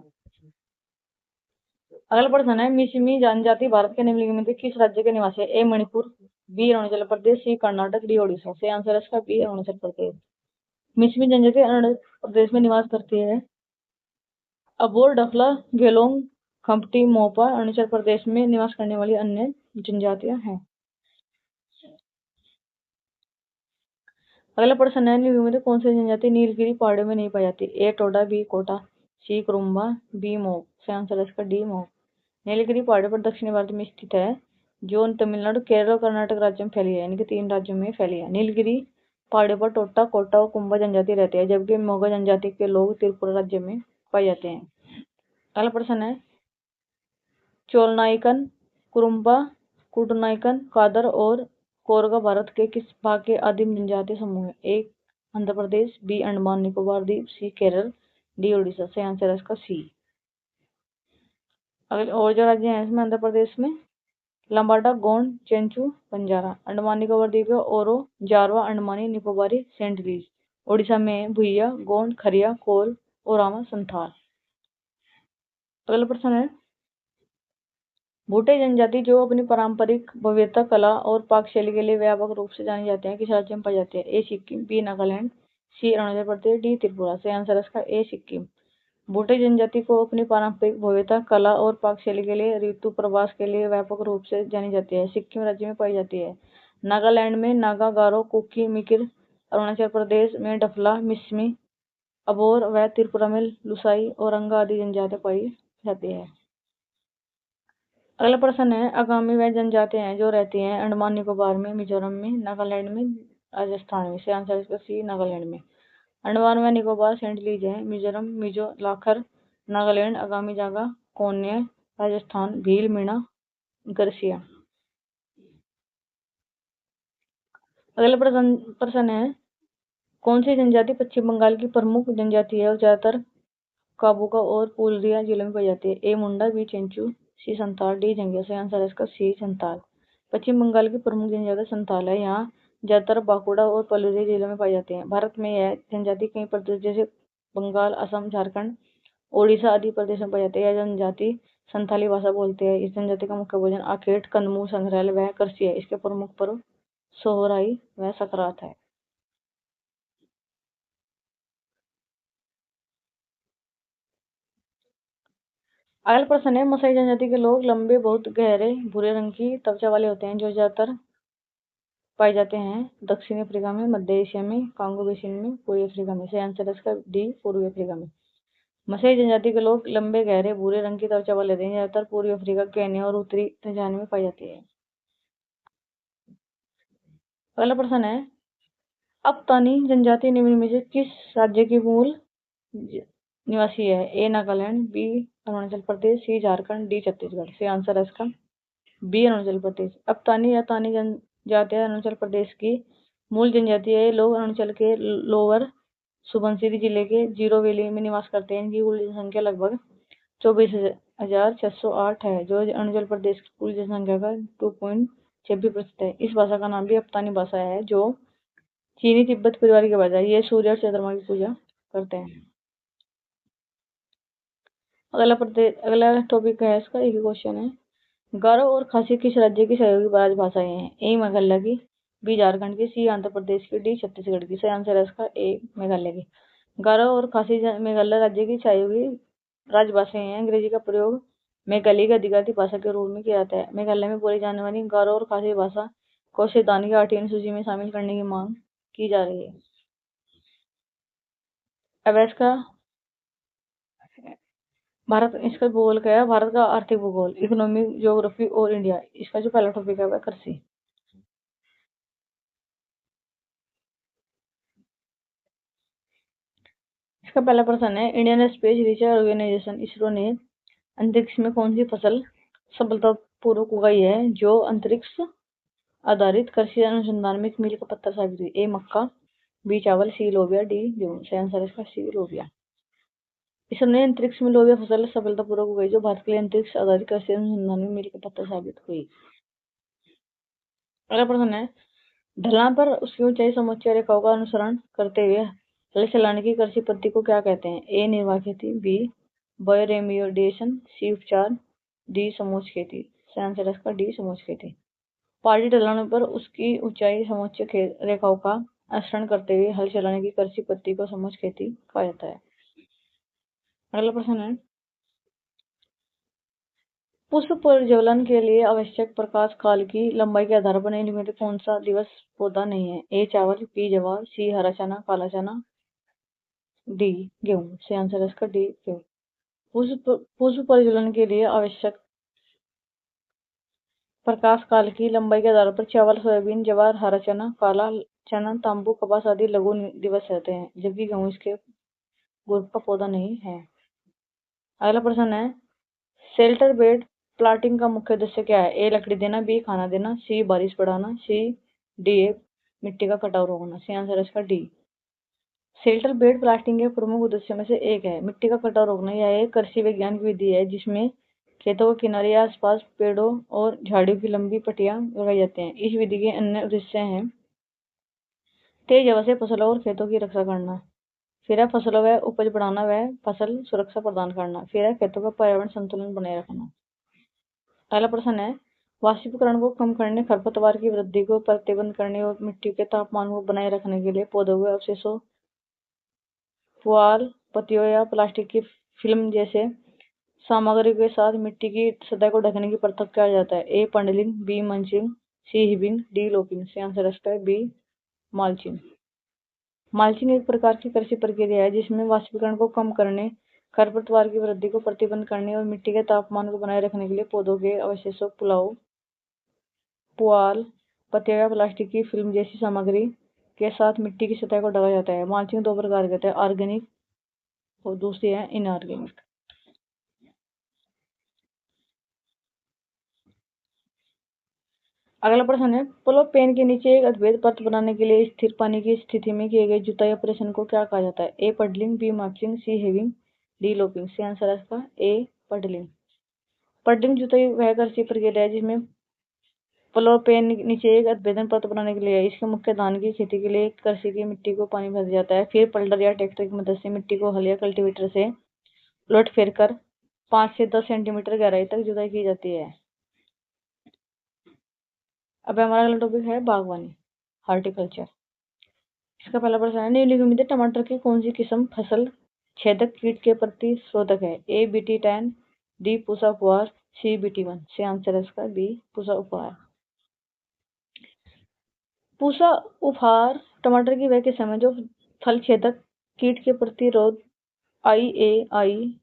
[SPEAKER 1] अगला प्रश्न है, मिसिमी जनजाति भारत के निम्नलिखित में से किस राज्य के निवासी है? ए मणिपुर, बी अरुणाचल प्रदेश, सी कर्नाटक, डी ओडिशा। सही आंसर है इसका बी अरुणाचल प्रदेश। मिसिमी जनजाति अरुणाचल प्रदेश में निवास करती है। अबोर, डफला, गेलोंग, खम्पटी, मोपा अरुणाचल प्रदेश में निवास करने वाली अन्य जनजातियां हैं। अगला प्रश्न है, निम्नलिखित में से कौन सी जनजाति नीलगिरी पहाड़ों में नहीं पाई जाती? ए टोडा, बी कोटा, सी कुरुम्बा, बी मोग। सही आंसर है इसका डी मोग। नीलगिरी पहाड़ों पर दक्षिणी भारत में स्थित है, जो तमिलनाडु, केरल और कर्नाटक राज्यों में फैली है, यानी कि 3 राज्यों में फैली है। नीलगिरी पहाड़ों पर टोटा, कोटा और कुंभा जनजाति रहते हैं, जबकि मोगा जनजाति के लोग त्रिपुरा राज्य में पाए जाते हैं। अगला प्रश्न है, चोलनाइकन, कुरुम्बा, कुटनाइकन, कादर और कोरगा भारत के किस भाग के आदिम जनजातीय समूह है? ए आंध्र प्रदेश, बी अंडमान निकोबार द्वीप, सी केरल, डी ओडिशा। सही आंसर है इसका सी। अगले और जो राज्य हैं इसमें, आंध्र प्रदेश में लंबाडा, गोंड, चेंचू, बंजारा। अंडमान निकोबार द्वीप ओरो, जारवा, अंडमानी निकोबारी, सेंटलीज। ओडिशा में भुइया, गोंड, खरिया, कोल, ओरामा, संथाल। अगला प्रश्न है, भूटे जनजाति जो अपनी पारंपरिक भव्यता, कला और पाकशैली के लिए व्यापक रूप से जाने जाते हैं, किस राज्य में पाए जाते हैं? ए सिक्किम, बी नागालैंड, सी अरुणाचल प्रदेश, डी त्रिपुरा। सही आंसर है इसका ए सिक्किम। भूटे जनजाति को अपनी पारंपरिक भव्यता, कला और पाकशैली के लिए ऋतु प्रवास के लिए व्यापक रूप से जानी जाती है, सिक्किम राज्य में पाई जाती है। नागालैंड में नागा, गारो, कुकी, मिकिर, अरुणाचल प्रदेश में डफला, मिसमी, अबोर व त्रिपुरा में लुसाई और रंगा आदि जनजातियां पाई जाती है। अगला प्रश्न है, आगामी वह जनजातियां हैं जो रहती हैं अंडमान निकोबार में, मिजोरम में, नागालैंड में, राजस्थान में। से आंसर इसका सी नागालैंड में। अंडमान व निकोबार सेंटलीज है, मिजोरम, मिजो, लाखर, नागालैंड, आगामी जागा, कोन्या, राजस्थान, भील, मीणा, गर्सिया। अगला प्रश्न है, कौन सी जनजाति पश्चिम बंगाल की प्रमुख जनजाति है और ज्यादातर काबुका और पुरुलिया जिले में पाई जाती है? ए मुंडा, बी चेंचू, सी संताल, डी जंगिया। सही आंसर है इसका सी संताल। पश्चिम बंगाल की प्रमुख जनजाति संथाल है। यहाँ ज्यादातर बांकुड़ा और पलूरी जिलों में पाई जाती है। भारत में यह जनजाति कई प्रदेश जैसे बंगाल, असम, झारखंड, ओडिशा आदि प्रदेश में पाई जाती है। यह जनजाति संथाली भाषा बोलते हैं। इस जनजाति का मुख्य भोजन आखेट, कंदमूल, संग्रहालय व कृषि है। इसके प्रमुख पर्व सोहराई व सकरात है। अगला प्रश्न है, मसाई जनजाति के लोग लंबे, बहुत गहरे भूरे रंग की त्वचा वाले होते हैं, जो ज्यादातर पाए जाते हैं दक्षिणी अफ्रीका में, मध्य एशिया में, कांगो बेसिन में, पूर्वी अफ्रीका में। सही आंसर है इसका डी, पूर्वी अफ्रीका में। मसाई जनजाति के लोग लंबे, गहरे भूरे रंग की त्वचा वाले होते हैं, ज्यादातर पूर्वी अफ्रीका, केन्या और उत्तरी तंजानिया में पाई जाती है। अगला प्रश्न है, अबतानी जनजाति निम्न में से किस राज्य की मूल निवासी है? ए नागालैंड, बी अरुणाचल प्रदेश, सी झारखंड, डी छत्तीसगढ़। सही आंसर है इसका बी अरुणाचल प्रदेश। अबतानी या तानी जनजाति अरुणाचल प्रदेश की मूल जनजाति है। लोग अरुणाचल के लोअर सुबनसिरी जिले के जीरो वैली में निवास करते हैं। इनकी कुल जनसंख्या लगभग 24,608 है, जो अरुणाचल प्रदेश की कुल जनसंख्या का 2.26% है। इस भाषा का नाम भी अबतानी भाषा है, जो चीनी तिब्बत परिवार की भाषा है। ये सूर्य और चंद्रमा की पूजा करते हैं। अगला टॉपिक है इसका, एक क्वेश्चन है, गारो और खासी किस राज्य की सहयोगी राजभाषाएं हैं? ए मेघालय की, बी झारखंड की, सी आंध्र प्रदेश की, डी छत्तीसगढ़ की। सही आंसर है इसका ए मेघालय की। गारो और खासी मेघालय राज्य की सहयोगी राजभाषाएं हैं। अंग्रेजी का प्रयोग मेघालय की अधिकारिक भाषा के रूप में किया जाता है। मेघालय में बोली जाने वाली गारो और खासी भाषा को संविधान की 8वीं सूची में शामिल करने की मांग की जा रही है। अब इसका भारत, इसका भूगोल क्या है? भारत का आर्थिक भूगोल, इकोनॉमिक ज्योग्राफी और इंडिया। इसका जो पहला टॉपिक है वह कृषि। इसका पहला प्रश्न है, Indian space research organisation ISRO ने अंतरिक्ष में कौन सी फसल सफलतापूर्वक उगाई है, जो अंतरिक्ष आधारित कृषि अनुसंधान में एक मील का पत्थर साबित हुई? ए मक्का, बी चावल, सी लोबिया, डी गेहूं। सही आंसर है इसका सी लोबिया। इसरो ने अंतरिक्ष में लोबिया फसल सफलतापूर्वक उगाई, जो भारत के लिए अंतरिक्ष आधारित कृषि अनुसंधान में मील का पत्थर साबित हुई। अगला प्रश्न है, ढलान पर उसकी ऊंचाई समोच्च रेखाओं का अनुसरण करते हुए हल चलाने की कृषि पद्धति को क्या कहते हैं? ए निर्वाह खेती, बी बायोरेमिडिएशन, सी उपचार, डी समोच्च खेती। सही आंसर है इसका डी समोच्च खेती। पहाड़ी ढलानों पर उसकी ऊंचाई समोच्च रेखाओं का अनुसरण करते हुए हल चलाने की कृषि पद्धति को समोच्च खेती कहा जाता है। अगला प्रश्न है, पुष्प प्रज्वलन के लिए आवश्यक प्रकाश काल की लंबाई के आधार पर निम्नलिखित में कौन सा दिवस पौधा नहीं है? ए चावल, बी जवार, सी हरा चना, काला चना, डी गेहूं। सही आंसर है इसका डी गेहूं। पुष्प प्रज्वलन के लिए आवश्यक प्रकाश काल की लंबाई के आधार पर चावल, सोयाबीन, जवार, हरा चना, काला चना, तांबू, कपास आदि लघु दिवस रहते हैं, जबकि गेहूं इसके ग्रुप का पौधा नहीं है। अगला प्रश्न है, शेल्टर बेड प्लांटिंग का मुख्य उद्देश्य क्या है? ए लकड़ी देना, बी खाना देना, सी बारिश बढ़ाना, सी डी मिट्टी का कटाव रोकना। सी आंसर है इसका डी। शेल्टर बेड प्लांटिंग के प्रमुख उद्देश्यों में से एक है मिट्टी का कटाव रोकना। यह एक कृषि वैज्ञानिक विधि है जिसमें खेतों के किनारे या आसपास पेड़ों और झाड़ियों की लंबी पट्टियां लगाई जाती हैं। इस विधि के अन्य उद्देश्य हैं तेज हवा से फसलों और खेतों की रक्षा करना, फिर है फसलों व उपज बढ़ाना व फसल सुरक्षा प्रदान करना, फिर है खेतों का पर्यावरण संतुलन बनाए रखना। अगला प्रश्न है, वाष्पीकरण को कम करने, खरपतवार की वृद्धि को प्रतिबंध करने और मिट्टी के तापमान को बनाए रखने के लिए पौधों के अवशेषों, पुआल, पत्तियों या प्लास्टिक की फिल्म जैसे सामग्री के साथ मिट्टी की सतह को ढकने की प्रथा किया जाता है। ए पंडलिंग, बी मल्चिंग, सी हिबिंग, डी लोपिंग। सही आंसर है बी माल्चिंग। माल्चिंग एक प्रकार की कृषि प्रक्रिया है जिसमें वाष्पीकरण को कम करने, खरपतवार की वृद्धि को प्रतिबंध करने और मिट्टी के तापमान को बनाए रखने के लिए पौधों के अवशेषों, पुआल, पत्तियों या प्लास्टिक की फिल्म जैसी सामग्री के साथ मिट्टी की सतह को ढका जाता है। माल्चिंग दो प्रकार के होते हैं, ऑर्गेनिक और दूसरी है इनऑर्गेनिक। अगला प्रश्न है, पोलोपेन के नीचे एक अद्वैत परत बनाने के लिए स्थिर पानी की स्थिति में किए गए जुताई ऑपरेशन को क्या कहा जाता है? ए पडलिंग, बी मार्चिंग, सी हेविंग, डी लोपिंग। सी आंसर है इसका ए पडलिंग। पडलिंग जुताई वह कृषि प्रक्रिया है जिसमें फ्लोरपेन नीचे एक अभेदन परत बनाने के लिए है। इसके मुख्य धान की खेती के लिए कृषि की मिट्टी को पानी भर जाता है। फिर पल्डर या ट्रैक्टर की मदद से मिट्टी को हल या कल्टीवेटर से उलट फेर कर 5 से 10 सेंटीमीटर गहराई तक जुताई की जाती है। अब हमारा अगला टॉपिक है बागवानी, हॉर्टिकल्चर। इसका पहला प्रश्न है, निम्नलिखित में टमाटर की कौन सी किस्म फसल छेदक कीट के प्रति शोधक है? ए BT10, डी पूसा उपवार, सी BT1। से आंसर है इसका बी पूसा उपवार। पूसा उपहार टमाटर की वह किस्म है जो फल छेदक कीट के प्रतिरोध IAIR-IT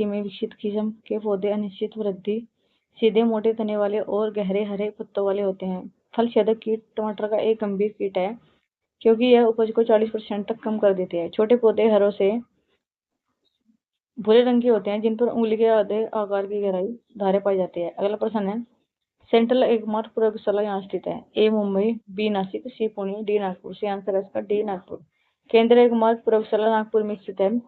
[SPEAKER 1] में विकसित किस्म के पौधे अनिश्चित वृद्धि, सीधे मोटे तने वाले और गहरे हरे पत्तों वाले होते हैं। फल छेदक कीट टमाटर का एक गंभीर कीट है क्योंकि यह उपज को 40% तक कम कर देते हैं। छोटे पौधे हरों से भूरे रंग के होते हैं जिन पर उंगली के आधे आकार की गहराई धारे पाई जाती है। अगला प्रश्न है, सेंट्रल एगमार्क प्रयोगशाला यहाँ स्थित है? ए मुंबई, बी नासिक, सी पुणे, डी नागपुर। से आंसर है इसका डी नागपुर। केंद्रीय एगमार्क प्रयोगशाला नागपुर में स्थित है।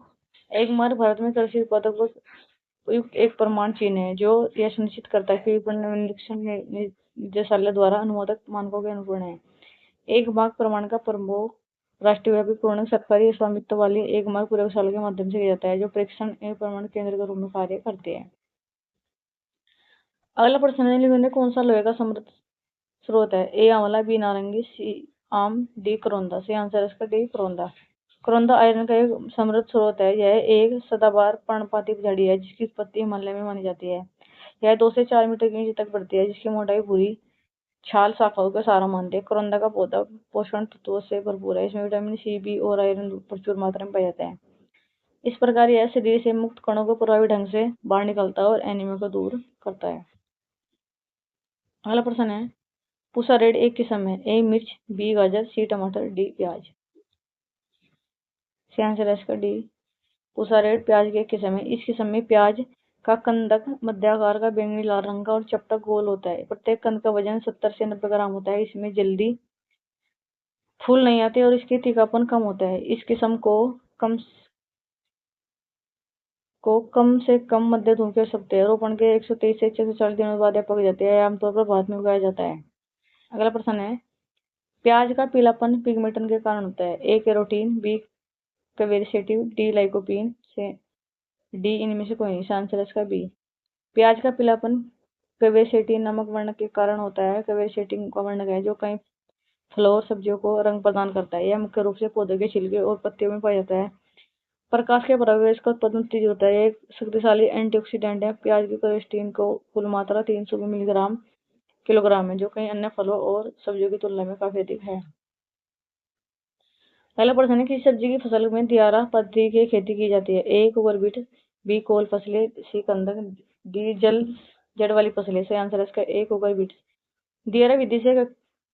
[SPEAKER 1] एगमार्क भारत में कृषि उत्पादक को उपयुक्त एक प्रमाण चिन्ह है जो यह सुनिश्चित करता है कि विपणन निरीक्षण निदेशालय द्वारा अनुमोदक मानकों के अनुरूप है। एगमार्क प्रमाण का प्रयोग राष्ट्रव्यापी पूर्ण सरकारी स्वामित्व वाली एगमार्क प्रयोगशाला के माध्यम से किया जाता है जो परीक्षण एवं प्रमाण केंद्र के रूप में कार्य करते हैं। अगला प्रश्न है, निम्न में कौन सा लोहे का समृद्ध स्रोत है? ए आंवला, बी नारंगी, सी आम, डी करौंदा। से आंसर है इसका डी करौंदा। करौंदा आयरन का एक समृद्ध स्रोत है। यह एक सदाबहार पर्णपाती झाड़ी है जिसकी उत्पत्ति हिमालय में मानी जाती है। यह 2 से 4 मीटर की ऊंचाई तक बढ़ती है जिसकी मोटाई भूरी छाल शाखाओं का सहारा मानते हैं। करौंदा का पौधा पोषण तत्वों से भरपूर है। इसमें विटामिन सी, बी और आयरन प्रचुर मात्रा में पाया जाता है। इस प्रकार यह शरीर से मुक्त कणों को प्रभावी ढंग से बाहर निकालता है और एनीमिया को दूर करता है। अगला प्रश्न है, पूसा रेड एक किस्म है? ए मिर्च, बी गाजर, सी टमाटर, डी प्याज। से आंसर है इसका डी पूसा रेड प्याज की एक किस्म है। इस किस्म में प्याज का कंदक मध्याकार का बैंगनी लाल रंग का और चपटा गोल होता है। प्रत्येक कंद का वजन 70 से 90 ग्राम होता है। इसमें जल्दी फूल नहीं आते और इसकी तीखापन कम होता है। इस किस्म को कम से कम मध्य धूप के सकते हैं। रोपण के 123 से 140 दिनों बाद यह पक जाती है। आमतौर पर भारत में उगाया जाता है। अगला प्रश्न है, प्याज का पीलापन पिगमेंटन के कारण होता है? A carotene, B क्वेरसेटिव, D lycopene, से डी इनमें से कोई नहीं। आंसर है इसका बी। प्याज का पीलापन क्वेरसेटिन नामक वर्ण के कारण होता है। क्वेरसेटिन का वर्ण है जो कई फलों और सब्जियों को रंग प्रदान करता है। यह मुख्य रूप से पौधे के छिलके और पत्तियों में पाया जाता है। प्रकाश के प्रभाव इसका उत्पादन तेज होता है। एक शक्तिशाली एंटीऑक्सीडेंट है। प्याज की क्वेरसेटिन को कुल मात्रा 300 मिलीग्राम किलोग्राम है जो कई अन्य फलों और सब्जियों की तुलना में काफी अधिक है। पहला प्रश्न है, किसी सब्जी की फसल में दियारा पद्धति की खेती की जाती है? ए कुकुरबिट, बी कोल फसलें, सी कंदक, डी जड़ वाली फसलें। से आंसर है इसका ए कुकुरबिट। दियारा विधि से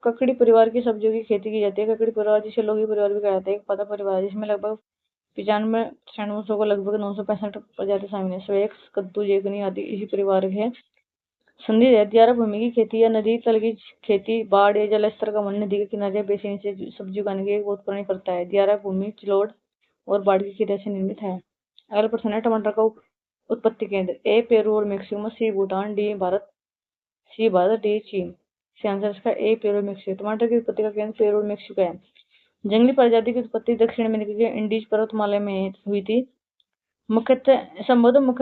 [SPEAKER 1] ककड़ी परिवार की सब्जियों की खेती की जाती है। ककड़ी परिवार जिसे लौकी परिवार भी कहा जाता है एक पादप परिवार है जिसमें लगभग 95% को लगभग 965 प्रजाति शामिल है। स्वेक्स, कद्दू, जेकनी आदि इसी परिवार के संधि है। दियारा भूमि की खेती या नदी तल की खेती बाढ़ या जल स्तर का वन नदी के किनारे या बेसिन से सब्जी उगाने की एक बहुत पुरानी प्रथा है। दियारा भूमि जलोढ़ और बाढ़ की क्रिया से निर्मित है। अगला प्रश्न है, टमाटर का उत्पत्ति केंद्र? ए पेरू और मैक्सिको, सी भूटान, डी भारत, डी चीन। से आंसर इसका ए पेरू और मैक्सिको। टमाटर की उत्पत्ति का केंद्र पेरू और मैक्सिको है। जंगली प्रजाति की उत्पत्ति दक्षिण अमेरिका के इंडीज पर्वतमाला में हुई थी। मुख्य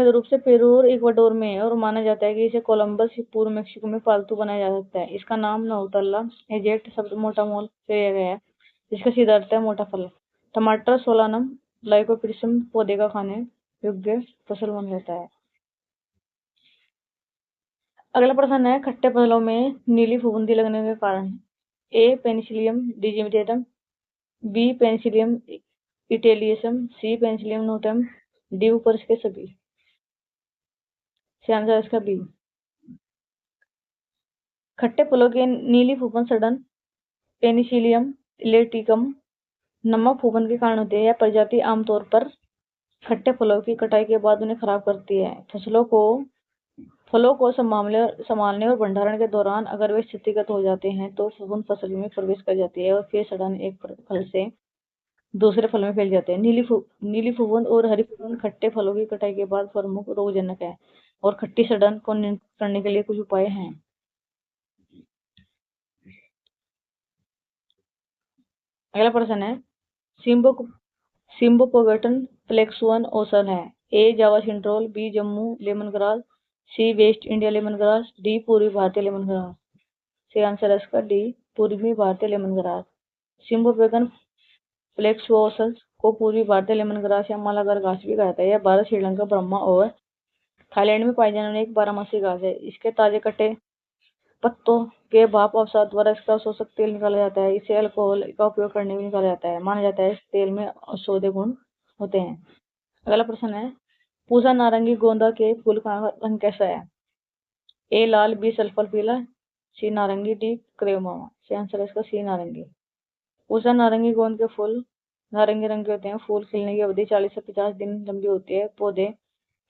[SPEAKER 1] रूप से पेरू और इक्वाडोर में है और माना जाता है कि इसे कोलंबस पूर्व मैक्सिको में पालतू बनाया जा सकता है। इसका नाम नौतल्ला एजेट शब्द मोटा मोल से लिया गया है जिसका सीधा अर्थ है मोटा फल। टमाटर सोलानम लाइकोपिडियम पौधे का खाने योग्य फसल बन जाता है। अगला प्रश्न है, खट्टे फलों में नीली फफूंदी लगने के कारण? ए पेनिसिलियम डिजिटेटम, बी पेनिसिलियम इटेलियसम, सी पेनिसिलियम नोटम, डी ऊपर इसके सभी। से आंसर इसका बी। खट्टे फलों के नीली फूफन सड़न पेनिसिलियम इलेटिकम नमक फूफन के कारण होती है। यह प्रजाति आमतौर पर खट्टे फलों की कटाई के बाद उन्हें खराब करती है। फलों को संभालने और भंडारण के दौरान अगर वे क्षतिग्रस्त हो जाते हैं तो फफूंद फसल में प्रवेश कर जाती है और फिर सड़न एक फल से दूसरे फल में फैल जाते हैं। नीली फफूंद और हरी फफूंद खट्टे फलों की कटाई के बाद प्रमुख रोगजनक है और खट्टी सड़न को नियंत्रित करने के लिए कुछ उपाय हैं। अगला प्रश्न है, सिम्बो सिम्बोपोगेटन फ्लेक्स वन औषध है। ए जावा सिंट्रोल, B Jammu lemon grass, C West India lemon grass, D पूर्वी भारतीय लेमन ग्रास। सी आंसर है इसका डी पूर्वी भारतीय लेमन ग्रास। सिम्बोपोगेटन फ्लेक्स औषध को पूर्वी भारतीय लेमन ग्रास या मालागार घास भी कहा जाता है। यह भारत, श्रीलंका, बर्मा और थाईलैंड में पाई जाने वाली एक बारहमासी घास है। इसके ताजे कटे पत्तों के भाप अवसाद द्वारा इसका शोषक तेल निकाला जाता है। इसे अल्कोहल का उपयोग करने में निकाला जाता है। माना जाता है इस तेल में औषधीय गुण होते हैं। अगला प्रश्न है, पूसा नारंगी गोंदा के फूल का रंग कैसा है? ए लाल, बी सल्फर पीला, सी नारंगी, डी क्रेमोमा। सी आंसर है इसका सी नारंगी। पूसा नारंगी गोंद के फूल नारंगी रंग के होते हैं। फूल खिलने की अवधि 40 से 50 दिन लंबी होती है। पौधे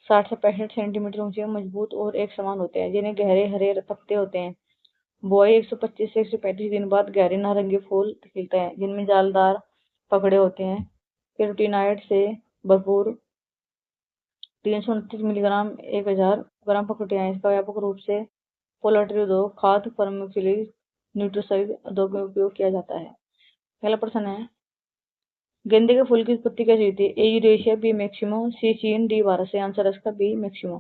[SPEAKER 1] 60 से 65 सेंटीमीटर ऊंचे, मजबूत और एक समान होते हैं, जिन्हें गहरे हरे पत्ते होते हैं। बुआई 125 से 135 दिन बाद गहरे नारंगी फूल खिलते हैं, जिनमें जालदार पकड़े होते हैं। कैरोटीनॉइड से भरपूर 329 मिलीग्राम 1000 ग्राम पकड़ते हैं। इसका व्यापक रूप से पोल्ट्री उद्योग, खाद्य, फार्मास्यूटिकल, न्यूट्रिसाइड उद्योग में उपयोग किया जाता है। पहला प्रश्न है, गेंदे के फूल की उत्पत्ति कैसी हुई थी? ए यूरेशिया, बी मैक्सिमो, सी चीन, डी भारत। से आंसर है इसका बी मैक्सिमो।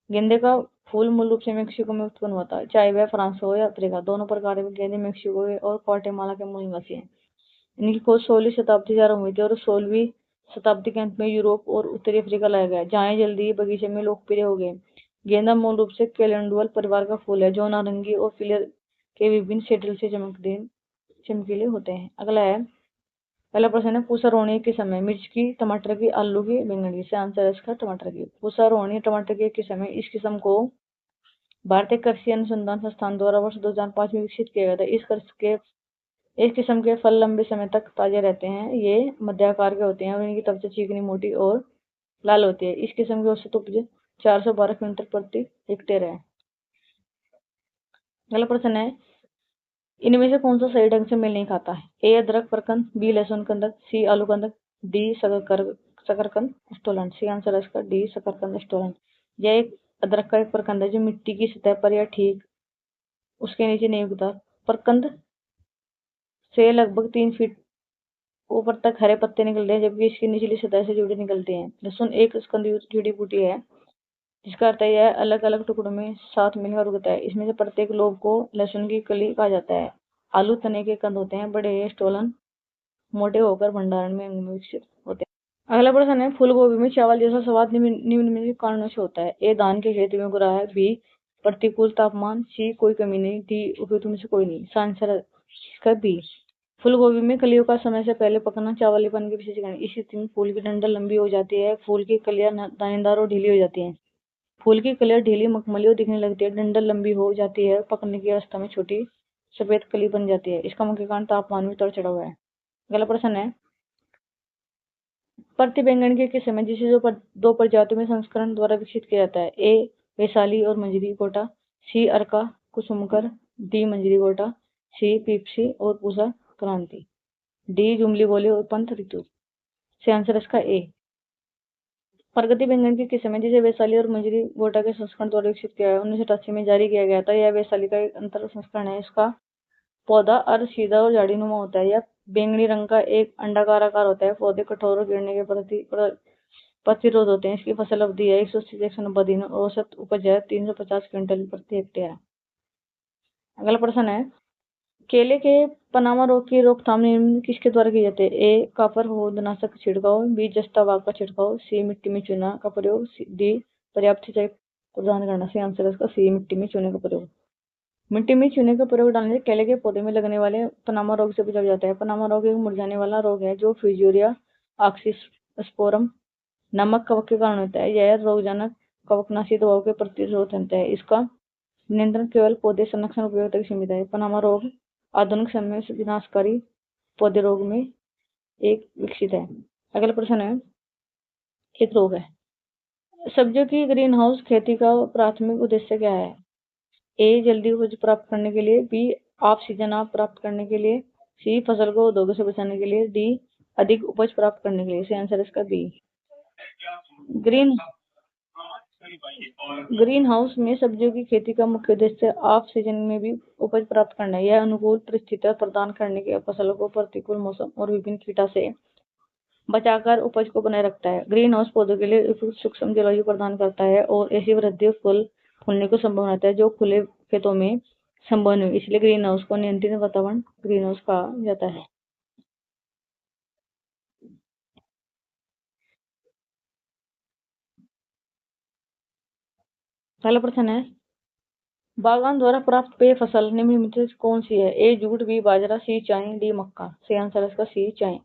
[SPEAKER 1] गेंदे का फूल मूल रूप से मेक्सिको में उत्पन्न होता है, चाहे वह फ्रांस हो या अफ्रीका। दोनों प्रकार के गेंदे मेक्सिको और ग्वाटेमाला के मूल निवासी हैं। इनकी खोज 16वीं शताब्दी से आरंभ हुई थी और 16वीं शताब्दी के अंत में यूरोप और उत्तरी अफ्रीका लाया गया, जहाँ जल्दी ही बगीचे में लोकप्रिय हो गए। गेंदा मूल रूप से कैलेंडुला परिवार का फूल है, जो नारंगी और पीले के विभिन्न शेडल से चमकीले होते हैं। अगला है, पहला प्रश्न है, पूसा रोपणी किस समय? मिर्च की, टमाटर की, आलू की, बैंगन की। से आंसर है इसका टमाटर की। पूसा रोपणी टमाटर की किस समय? इस किस्म को भारतीय कृषि अनुसंधान संस्थान द्वारा वर्ष 2005 में विकसित किया गया था। इस किस्म के फल लंबे समय तक ताजे रहते हैं। ये मध्याकार के होते हैं और इनकी त्वचा चिकनी, मोटी और लाल होती है। इस किस्म की औसत उपज 412 क्विंटल प्रति हेक्टेयर है। अगला प्रश्न है, इनमें से कौन सा सही ढंग से मेल नहीं खाता है? ए अदरक प्रकंद, बी लहसुन कंदक, सी आलू कंदक, डी शकरकंद स्टोलेंट। सी आंसर है इसका डी शकरकंद स्टोलेंट। यह एक अदरक का एक प्रकंद है जो मिट्टी की सतह पर या ठीक उसके नीचे नहीं उगता। प्रकंद से लगभग 3 फीट ऊपर तक हरे पत्ते निकलते हैं, जबकि इसकी निचली सतह से जुड़े निकलते हैं। लहसुन एक स्कंदयुक्त जड़ी बूटी है, जिसका अर्थ है यह अलग अलग टुकड़ों में साथ मिलकर उगता है। इसमें से प्रत्येक लोब को लहसुन की कली कहा जाता है। आलू तने के कंद होते हैं, बड़े स्टोलन मोटे होकर भंडारण में विकसित होते हैं। अगला प्रश्न है, फूल गोभी में चावल जैसा स्वाद निम्नलिखित कारणों से होता है? ए धान के खेत में उग रहा है, बी प्रतिकूल तापमान, सी कोई कमी नहीं, डी उपयुक्त में से कोई नहीं। आंसर है इसका बी। फूल गोभी में कलियों का समय से पहले पकना चावलीपन की विशेष कारण। इस स्थिति में फूल की डंठल लंबी हो जाती है, फूल की कलियां दानेदार और ढीली हो जाती हैं। फूल की कलियां ढीली मखमली और दिखने लगती है, डंठल लंबी हो जाती है, पकने की अवस्था में छोटी सफेद कली बन जाती है। इसका मुख्य कारण तापमान में उतार चढ़ाव है। अगला प्रश्न है, प्रति बैंगन के किस समय जिसे दो प्रजातियों में संस्करण द्वारा विकसित किया जाता है? ए वैशाली और मंजरी गोटा, सी अर्का कुसुमकर, डी मंजरी गोटा, सी पीपसी और पूसा क्रांति, डी जुमली बोले और पंथ ऋतु। से आंसर इसका ए। प्रगति बैंगन की किस्म है जिसे वैशाली और मंजरी गोटा के संस्करण द्वारा विकसित किया है, 1988 में जारी किया गया था। यह वैशाली का एक अंतर संस्करण है। इसका पौधा अर्ध सीधा और झाड़ीनुमा होता है। यह बैंगनी रंग का एक अंडाकार आकार होता है। पौधे कठोर और गिरने के प्रतिरोध होते हैं। इसकी फसल अवधि है 180 से 190 दिन। औसत उपज है 350 क्विंटल प्रति हेक्टेयर। अगला प्रश्न है, केले के पनामा रोग की रोकथाम निम्न किसके द्वारा की जाती है? ए कापर फफूंदनाशक छिड़काव, बी जस्ता वाग का छिड़काव, सी मिट्टी में चूना का प्रयोग, डी पर्याप्त सिंचाई प्रदान करना। सी आंसर है इसका सी मिट्टी में चूने का प्रयोग। मिट्टी में चूने का प्रयोग डालने से केले के पौधे में लगने वाले पनामा रोग से बचाव जाता है। पनामा रोग एक मुरझाने वाला रोग है जो फ्यूजेरिया ऑक्सीस्पोरम नामक कवक के कारण होता है। यह रोगजनक कवकनाशी दवाओं के प्रतिरोध होता है। इसका नियंत्रण केवल पौधे संरक्षण उपयोग तक सीमित है। पनामा रोग आधुनिक समय से विनाशकारी पौधे रोग में एक विकसित है। अगला प्रश्न है, एक रोग है, सब्जियों की ग्रीन हाउस खेती का प्राथमिक उद्देश्य क्या है? ए जल्दी उपज प्राप्त करने के लिए, बी ऑफ सीजन आप प्राप्त करने के लिए, सी फसल को उद्योग से बचाने के लिए, डी अधिक उपज प्राप्त करने के लिए। सही आंसर इसका बी। ग्रीन ग्रीन हाउस में सब्जियों की खेती का मुख्य उद्देश्य ऑफ सीजन में भी उपज प्राप्त करना है। यह अनुकूल परिस्थितियां प्रदान करने के फसलों को प्रतिकूल मौसम और विभिन्न कीटों से बचाकर उपज को बनाए रखता है। ग्रीन हाउस पौधों के लिए उपयुक्त सूक्ष्म जलवायु प्रदान करता है और ऐसी वृद्धि और फल फूलने को संभव बनाता है जो खुले खेतों में संभव नहीं। इसलिए ग्रीन हाउस को नियंत्रित वातावरण ग्रीन हाउस कहा जाता है। पहला प्रश्न है, बागान द्वारा प्राप्त पेय फसल निम्नलिखित में से कौन सी है? ए जूट, बी बाजरा, सी चाय, डी मक्का। सही आंसर है इसका सी चाय।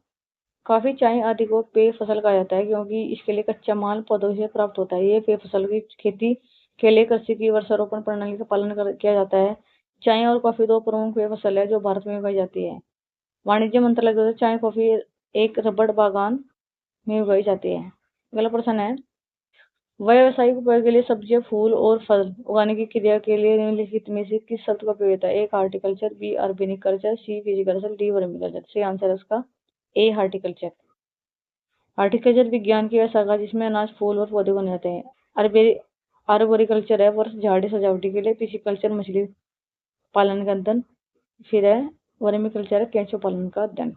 [SPEAKER 1] कॉफी, चाय आदि को पेय फसल कहा जाता है क्योंकि इसके लिए कच्चा माल पौधों से प्राप्त होता है। ये पेय फसल की खेती के लिए कृषि की वर्षारोपण प्रणाली का पालन किया जाता है। चाय और कॉफी दो प्रमुख पेय फसल है जो भारत में उगाई जाती है। वाणिज्य मंत्रालय द्वारा चाय कॉफी एक रबड़ बागान में उगाई जाती है। अगला प्रश्न है, व्यावसायिक उपयोग के लिए सब्जियां, फूल और फल उगाने की क्रिया के लिए निम्नलिखित में से किस शब्द का उपयोग होता है? A horticulture, B organic culture, C pisciculture, D vermiculture. सही आंसर है उसका ए हार्टिकल्चर। हार्टिकल्चर विज्ञान की वह शाखा जिसमें अनाज, फूल और पौधे उगाए जाते हैं। आर्बोरिकल्चर है वर्ष झाड़ी सजावटी के लिए। पिसिकल्चर मछली पालन का अध्ययन। फिर है वर्मिकल्चर है केंचुआ पालन का अध्ययन।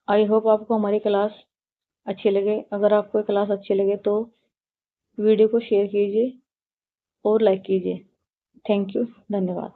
[SPEAKER 1] आई होप आपको हमारी क्लास अच्छी लगे। अगर आपको क्लास अच्छी लगे तो वीडियो को शेयर कीजिए और लाइक कीजिए। थैंक यू, धन्यवाद।